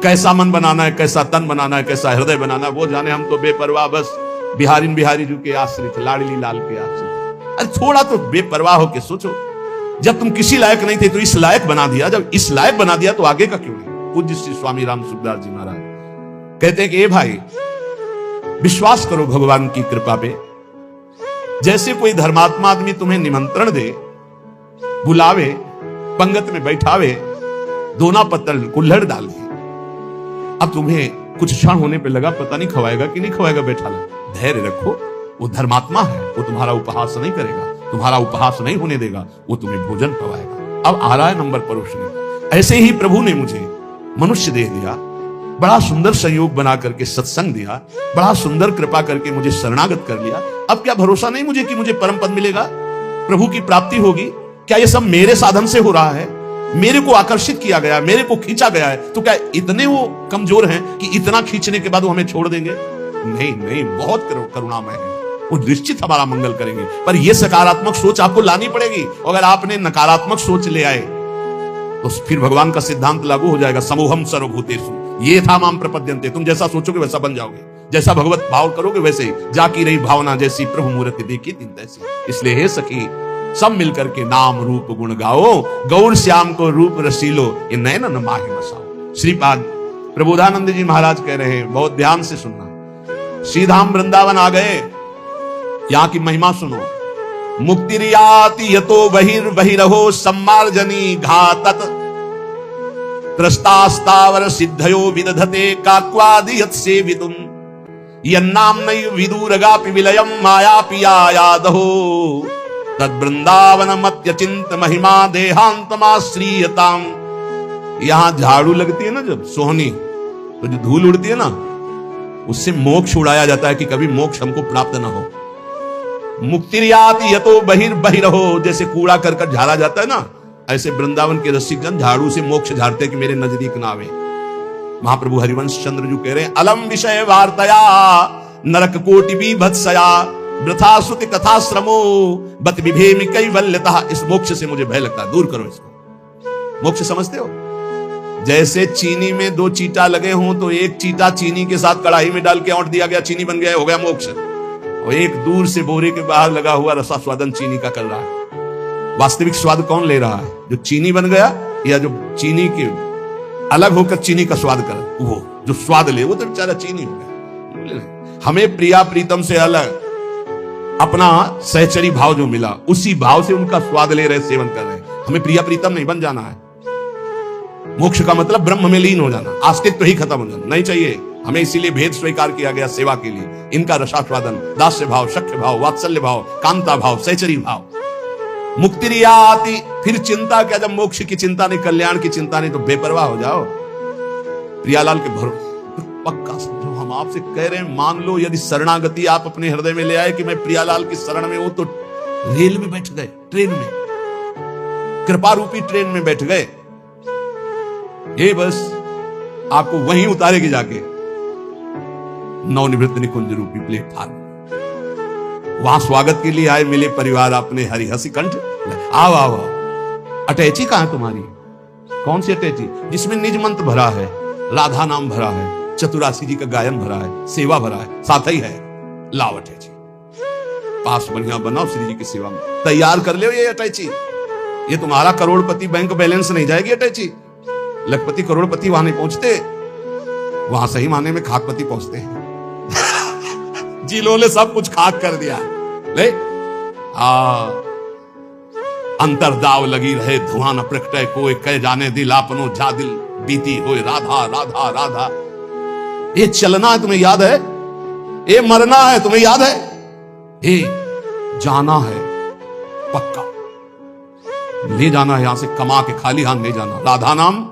कैसा मन बनाना है, कैसा तन बनाना है, कैसा हृदय बनाना है, वो जाने। हम तो बेपरवाह, बस बिहारी जी के आश्रित, लाडली लाल के आश्रित। अरे थोड़ा तो बेपरवाह होके सोचो। जब तुम किसी लायक नहीं थे तो इस लायक बना दिया, जब इस लायक बना दिया तो आगे का क्यों नहीं। पूज्य श्री स्वामी राम सुखदास जी महाराज कहते हैं कि ए भाई, विश्वास करो भगवान की कृपा पे। जैसे कोई धर्मात्मा आदमी तुम्हें निमंत्रण दे, बुलावे, पंगत में बैठावे, दोना पत्तल कुल्हड़ डाल दे, अब तुम्हें कुछ क्षण होने पे लगा पता नहीं खवाएगा कि नहीं खवाएगा, बैठा ला, धैर्य रखो। वो धर्मात्मा है, वो तुम्हारा उपहास नहीं करेगा, तुम्हारा उपहास नहीं होने देगा, वो तुम्हें भोजन खवाएगा। अब आ रहा है नंबर परोसने का। ऐसे ही प्रभु ने मुझे मनुष्य देह दिया, बड़ा सुंदर संयोग बना करके सत्संग दिया, बड़ा सुंदर कृपा करके मुझे शरणागत कर लिया। अब क्या भरोसा नहीं मुझे कि मुझे परम पद मिलेगा, प्रभु की प्राप्ति होगी? क्या ये सब मेरे साधन से हो रहा है? मेरे को आकर्षित किया गया, मेरे को खींचा गया है, तो क्या इतने वो कमजोर हैं कि इतना खींचने के बाद वो हमें छोड़ देंगे? नहीं नहीं, बहुत करुणामय है, वो निश्चित हमारा मंगल करेंगे। पर ये सकारात्मक सोच आपको लानी पड़ेगी। अगर आपने नकारात्मक सोच ले आए तो फिर भगवान का सिद्धांत लागू हो जाएगा, समूहम सर्वभूतेषु ये था माम प्रपद्यन्ते। तुम जैसा सोचोगे वैसा बन जाओगे, जैसा भगवत भाव करोगे वैसे ही। जाकी रही भावना जैसी, प्रभु मूर्ति देखी तीन तैसी। इसलिए हे सखी, सब मिलकर के नाम रूप गुण गाओ, गौर श्याम को रूप रसीलो, ये नैन न माहि मसाओ। श्रीपाद प्रबोधानंद जी महाराज कह रहे हैं, बहुत ध्यान से सुनना। श्रीधाम वृंदावन आ गए, यहां की महिमा सुनो। मुक्तिरियाति यतो बहिर्बहिरहो सम्मार्जनी घातत त्रस्तास्तावर सिद्धयो विदधते काक्वादि यत्सेवितुम यन्नाम्नै विदूरगापि विलयम मायापि आयादहो तद्वृंदावन मत्यचिंत महिमा देहांतमाश्रीयताम। यहां झाड़ू लगती है ना जब सोहनी, तो जो धूल उड़ती है ना, उससे मोक्ष उड़ाया जाता है कि कभी मोक्ष हमको प्राप्त ना हो। मुक्तिरियाति यतो बहिर्बहिरहो, जैसे कूड़ा करकट झाड़ा जाता है ना, ऐसे वृंदावन के रसिकजन झाड़ू से मोक्ष झाड़ते कि मेरे नजदीक ना आवे। महाप्रभु हरिवंश चंद्र जी कह रहे हैं, अलम विषय वार्तया नरक कोटि बीभत्सया वृथा सुति कथा श्रमो बत विभेमि कैवल्यतः। इस मोक्ष से मुझे भय लगता है, दूर करो इसको। मोक्ष समझते हो? जैसे चीनी में दो चीटा लगे हों तो एक चीटा चीनी के साथ कढ़ाई में डाल के औंट दिया गया, चीनी बन गया, हो गया मोक्ष। और एक दूर से बोरे के बाहर लगा हुआ रसास्वादन चीनी का कर रहा है। वास्तविक स्वाद कौन ले रहा है, जो चीनी बन गया या जो चीनी के अलग होकर चीनी का स्वाद कर, वो जो स्वाद ले वो तो बेचारा चीनी हो गया। हमें प्रिया प्रीतम से अलग अपना सहचरी भाव जो मिला, उसी भाव से उनका स्वाद ले रहे, सेवन कर रहे। हमें प्रिया प्रीतम नहीं बन जाना है। मोक्ष का मतलब ब्रह्म में लीन हो जाना, अस्तित्व ही खत्म हो जाना नहीं चाहिए हमें। इसीलिए भेद स्वीकार किया गया सेवा के लिए। इनका रसास्वादन, दास्य भाव, शक्य भाव, वात्सल्य भाव, कांता भाव, सहचरी भाव। मुक्तिरियाति, फिर चिंता क्या? जब मोक्ष की चिंता नहीं, कल्याण की चिंता नहीं, तो बेपरवाह हो जाओ। प्रियालाल के भरोसे पक्का समझो, हम आपसे कह रहे हैं, मान लो यदि शरणागति आप अपने हृदय में ले आए कि मैं प्रियालाल की शरण में हूं, तो रेल में बैठ गए, ट्रेन में, कृपा रूपी ट्रेन में बैठ गए। ये बस आपको वहीं उतारेगी जाके नवनिवृत्त निकुंज रूपी प्लेटफार्म। वहां स्वागत के लिए आए, मिले परिवार अपने हरि हसी कंठ, आओ आओ। अटैची कहां है तुम्हारी? कौन सी अटैची? जिसमें निज मंत्र भरा है, राधा नाम भरा है, चतुरासी जी का गायन भरा है, सेवा भरा है, साथ ही है। लाओ अटैची, पास बढ़िया बनाओ श्री जी की सेवा में, तैयार कर ले ये अटैची। ये तुम्हारा करोड़पति बैंक बैलेंस नहीं जाएगी अटैची। लखपति करोड़पति वहां नहीं पहुंचते, वहां सही माने में खाकपति पहुंचते हैं। जिन्होंने सब कुछ खाक कर दिया ले, अंतरदाव लगी रहे, धुआं न प्रकटे कोई, कह जाने दिल आपनो जा दिल बीती होए, राधा राधा राधा। ये चलना है तुम्हें याद है, ये मरना है तुम्हें याद है, ये जाना है पक्का, ले जाना है यहां से, कमा के खाली हाथ नहीं जाना। राधा नाम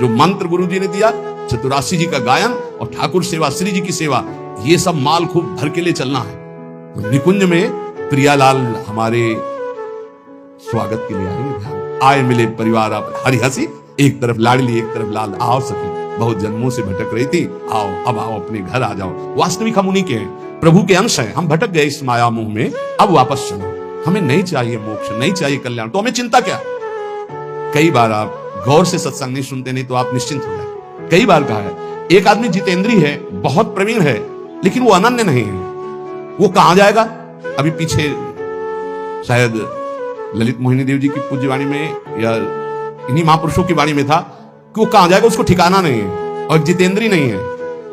जो मंत्र गुरु जी ने दिया, चतुरासी जी का गायन और ठाकुर सेवा, श्री जी की सेवा, ये सब माल खूब भर के लिए चलना है। तो निकुंज में प्रियालाल हमारे स्वागत के लिए आए। आए मिले परिवार आप हरि हसी, एक तरफ लाडली एक तरफ लाल। आओ सखी, बहुत जन्मों से भटक रही थी, आओ अब आओ अपने घर आ जाओ। वास्तविक हम उन्हीं के हैं, प्रभु के अंश हैं। हम भटक गए इस माया मुंह में, अब वापस चलो। हमें नहीं चाहिए मोक्ष, नहीं चाहिए कल्याण, तो हमें चिंता क्या? कई बार आप गौर से सत्संग नहीं सुनते, नहीं तो आप निश्चिंत हो जाए। कई बार कहा है, एक आदमी जितेंद्री है, बहुत प्रवीण है, लेकिन वो अनन्य नहीं है। वो कहां जाएगा? अभी पीछे शायद ललित मोहिनी देव जी की पूज्यवाणी में या इन्हीं महापुरुषों की वाणी में था कि वो कहां जाएगा उसको ठिकाना नहीं है। और जितेंद्री नहीं है,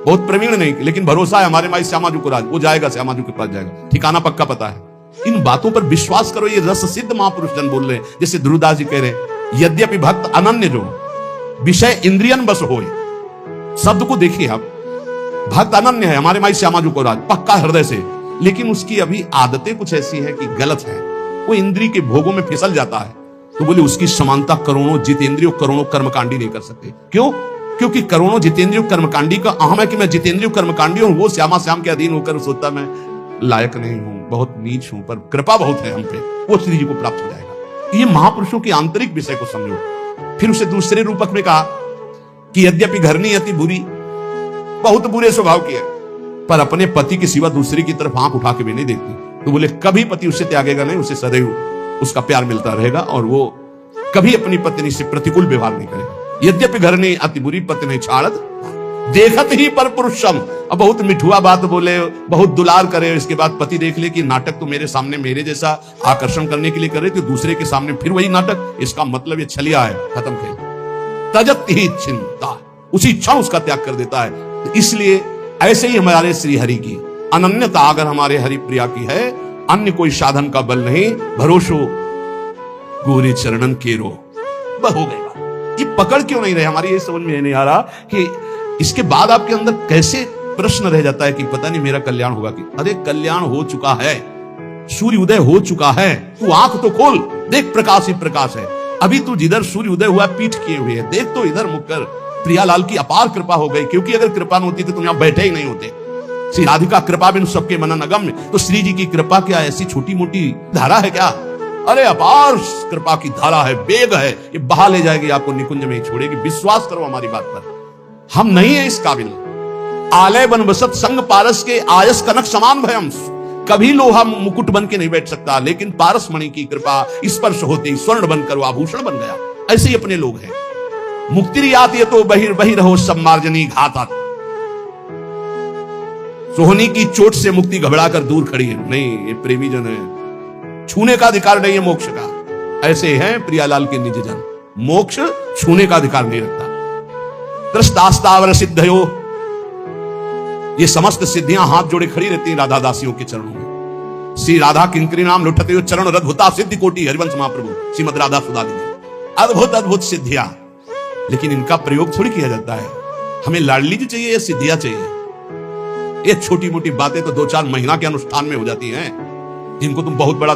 बहुत प्रवीण नहीं, लेकिन भरोसा है हमारे माई श्यामा जी को राज, वो जाएगा, श्यामा जी के पास जाएगा, ठिकाना पक्का पता है। इन बातों पर विश्वास करो, ये रस सिद्ध महापुरुष जन बोल रहे हैं। जैसे ध्रुवदास जी कह रहे हैं, यद्यपि भक्त अनन्य जो विषय इंद्रियन बस होए। शब्द को देखिए आप, भक्त अनन्य है हमारे माई श्यामा जी को राज, पक्का हृदय से, लेकिन उसकी अभी आदतें कुछ ऐसी है कि गलत है, वो इंद्रिय के भोगों में फिसल जाता है। तो बोले उसकी समानता करोड़ों जितेंद्रियों करोड़ों कर्मकांडी नहीं कर सकते। क्यों? क्योंकि करोड़ों जितेंद्रियों कर्मकांडी का अहम है कि मैं जितेंद्रियों कर्मकांडी हूं, वो श्यामा श्याम के अधीन होकर सोचता मैं लायक नहीं हूं, बहुत नीच हूं, पर कृपा बहुत है हम पे, वो श्री जी को प्राप्त हो जाएगा। ये महापुरुषों की आंतरिक विषय को समझो। फिर उसे दूसरे रूपक में कहा कि यद्यपि घरनी अति बुरी, बहुत बुरे स्वभाव की है, पर अपने पति के सिवा दूसरे की तरफ आंख उठा के भी नहीं देखती। तो बोले कभी पति उससे त्यागेगा नहीं, उसे सदैव उसका प्यार मिलता रहेगा और वो कभी अपनी पत्नी से प्रतिकूल व्यवहार नहीं करेगा। यद्यपि घरनी अति बुरी, पति नहीं छाड़त, देखत ही पर पुरुषम। अब बहुत मिठुआ बात बोले, बहुत दुलार करे, इसके बाद पति देख ले कि नाटक तो मेरे सामने मेरे जैसा आकर्षण करने के लिए कर रहे थे, दूसरे के सामने फिर वही नाटक, इसका मतलब ये छलिया है, खत्म खेल। तजत ही चिंता, उसी क्षण उसका त्याग कर देता है। तो इसलिए ऐसे ही हमारे श्री हरि की अनन्यता अगर हमारे हरि प्रिया की है, अन्य कोई साधन का बल नहीं, भरोसो गोरे चरणन केरो, बस हो गई बात। ये पकड़ क्यों नहीं रहे, हमारी ये समझ में नहीं आ रहा कि इसके बाद आपके अंदर कैसे प्रश्न रह जाता है कि पता नहीं मेरा कल्याण होगा कि, अरे कल्याण हो चुका है, सूर्य उदय हो चुका है, तू आंख तो खोल, देख प्रकाश ही प्रकाश है। अभी तू जिधर सूर्य उदय हुआ पीठ किए हुए है, देख तो इधर मुख कर। प्रियालाल की अपार कृपा हो गई, क्योंकि अगर कृपा न होती तो तुम यहां बैठे ही नहीं होते। श्री राधिका कृपा बिन सबके मनन अगम्य, तो श्री जी की कृपा क्या ऐसी छोटी मोटी धारा है क्या? अरे अपार कृपा की धारा है, वेग है, ये बहा ले जाएगी आपको, निकुंज में ही छोड़ेगी। विश्वास करो हमारी बात पर, हम नहीं है इस काबिल। आलय बन बसत संग पारस के आयस कनक समान भयम, कभी लोहा मुकुट बन के नहीं बैठ सकता, लेकिन पारस मणि की कृपा स्पर्श होती स्वर्ण बनकर आभूषण बन गया। ऐसे ही अपने लोग हैं। मुक्तिरियात ये तो बहिरहो सम्मार्जनी घातात, सोहनी की चोट से मुक्ति घबरा कर दूर खड़ी है, नहीं ये प्रेमी जन है, छूने का अधिकार नहीं है मोक्ष का। ऐसे हैं प्रियालाल के निज जन, मोक्ष छूने का अधिकार नहीं रखता। त्रस्तास्तावर सिद्धयो, ये समस्त सिद्धियां हाथ जोड़े खड़ी रहती हैं राधा दासियों के चरणों में। श्री राधा किंकरी नाम लुठते हो चरण रद्भुता सिद्धि कोटि, हरिवंश महाप्रभु श्रीमद राधा सुधा जी, अद्भुत अद्भुत सिद्धियां, लेकिन इनका प्रयोग थोड़ी किया जाता है। हमें लाडली जी चाहिए या सिद्धियां चाहिए? ये छोटी मोटी बातें तो 2-4 महीना के अनुष्ठान में हो जाती हैं, जिनको तुम बहुत बड़ा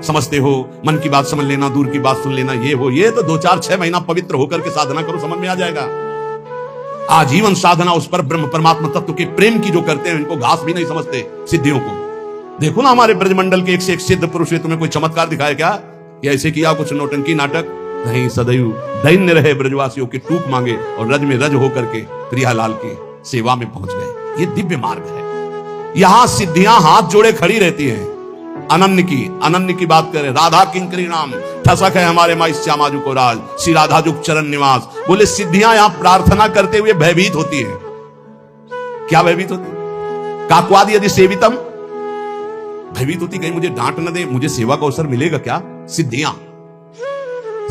समझते हो, मन की बात समझ लेना, दूर की बात सुन लेना, ये हो, ये तो 2-4-6 महीना पवित्र होकर के साधना करो, समझ में आ जाएगा। आजीवन साधना उस पर ब्रह्म परमात्मा तत्व के प्रेम की जो करते हैं, इनको घास भी नहीं समझते सिद्धियों को। देखो ना हमारे ब्रजमंडल के एक से एक सिद्ध पुरुष ने तुम्हें कोई चमत्कार दिखाया क्या? या ऐसे किया कुछ नौटंकी नाटक? नहीं, सदैव दैन्य रहे ब्रजवासियों की टूक मांगे और रज में रज होकर के प्रियालाल की सेवा में पहुंच गए। ये दिव्य मार्ग है। यहां सिद्धियां हाथ जोड़े खड़ी रहती हैं। अनन्य की बात करें, राधा किंकरी नाम ठसक है हमारे माई श्यामाजू को राज, श्री राधा जुग चरण निवास। बोले सिद्धियां यहां प्रार्थना करते हुए भयभीत होती है। क्या भयभीत होती? काकवाद यदि सेवितम, भयभीत होती कहीं मुझे डांट न दे, मुझे सेवा का अवसर मिलेगा क्या? सिद्धियां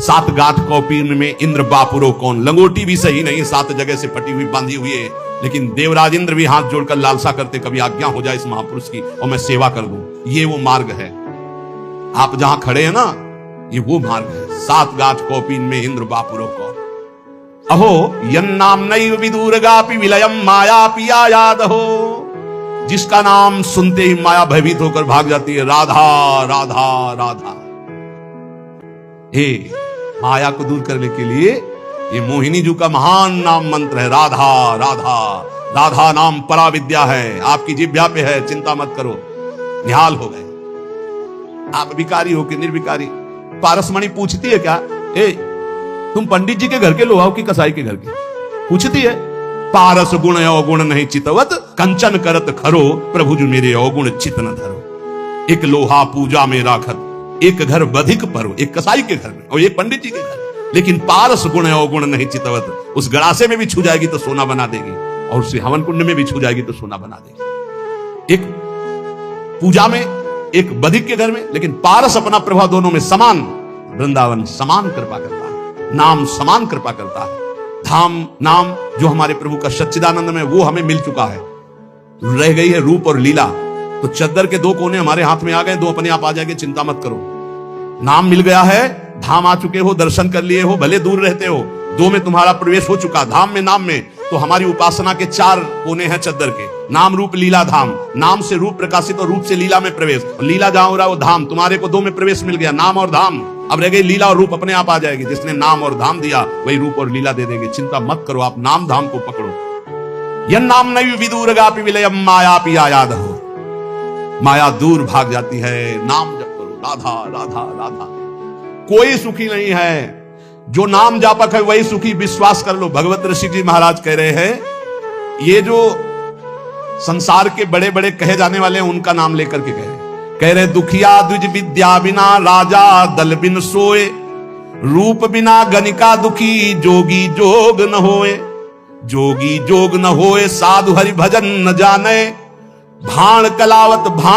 7 गांठ कौपीन में इंद्र बापुरो कौन, लंगोटी भी सही नहीं, 7 जगह से फटी हुई बांधी हुई है, लेकिन देवराज इंद्र भी हाथ जोड़कर लालसा करते कभी आज्ञा हो जाए इस महापुरुष की और मैं सेवा कर दूं। ये वो मार्ग है। आप जहां खड़े हैं ना, ये वो मार्ग है। 7 गांठ कौपीन में इंद्र बापुरो कौन, अहो यन्नाम नैव विदूरगापि विलयम माया पिया याद हो, जिसका नाम सुनते ही माया भयभीत होकर भाग जाती है, राधा राधा राधा। हे, माया को दूर करने के लिए ये मोहिनी जी का महान नाम मंत्र है, राधा राधा। राधा नाम परा विद्या है, आपकी जिह्वा पे है, चिंता मत करो। निहाल हो गए आप, भिखारी हो कि निर्भिकारी। पारसमणि पूछती है क्या, ए तुम पंडित जी के घर के लोहाओं की कसाई के घर के? पूछती है। पारस गुण अवगुण नहीं चितवत, कंचन करत खरो, प्रभु जी मेरे अवगुण चित न धरो। एक लोहा पूजा में राखत, एक घर बधिक परो, एक कसाई के घर में और एक पंडित जी के घर। लेकिन पारस गुण अवगुण नहीं चितवत, उस गड़ासे में भी छू जाएगी तो सोना बना देगी, और उस हवन कुंड में भी छू जाएगी तो सोना बना देगी। एक पूजा में, एक बधिक के घर में, लेकिन पारस अपना प्रभाव दोनों में समान। वृंदावन समान कृपा करता है, नाम समान कृपा करता है। धाम नाम जो हमारे प्रभु का सच्चिदानंद में, वो हमें मिल चुका है। रह गई है रूप और लीला। तो चद्दर के 2 कोने हमारे हाथ में आ गए, 2 अपने आप आ जाएंगे, चिंता मत करो। नाम मिल गया है, धाम आ चुके हो, दर्शन कर लिए हो, भले दूर रहते हो, 2 में तुम्हारा प्रवेश हो चुका, धाम में नाम में। तो हमारी उपासना के 4 कोने हैं चद्दर के, नाम रूप लीला धाम। नाम से रूप प्रकाशित और रूप से लीला में प्रवेश, और लीला जहां हो रहा है वो धाम। तुम्हारे को 2 में प्रवेश मिल गया, नाम और धाम। अब रह गई लीला और रूप, अपने आप आ जाएगी। जिसने नाम और धाम दिया वही रूप और लीला दे देंगे, चिंता मत करो, आप नाम धाम को पकड़ो। यह नाम नहीं विदूरगापि विलयम माया पिया याद हो, माया दूर भाग जाती है। नाम जप करो, राधा राधा राधा। कोई सुखी नहीं है, जो नाम जापक है वही सुखी, विश्वास कर लो। भगवत ऋषि जी महाराज कह रहे हैं, ये जो संसार के बड़े बड़े कहे जाने वाले हैं उनका नाम लेकर के कह रहे दुखिया द्विज विद्या बिना राजा दल बिन सोए, रूप बिना गणिका दुखी जोगी जोग न होए। जोगी जोग न होए, साधु हरि भजन न जाने, भाण कलावत भाण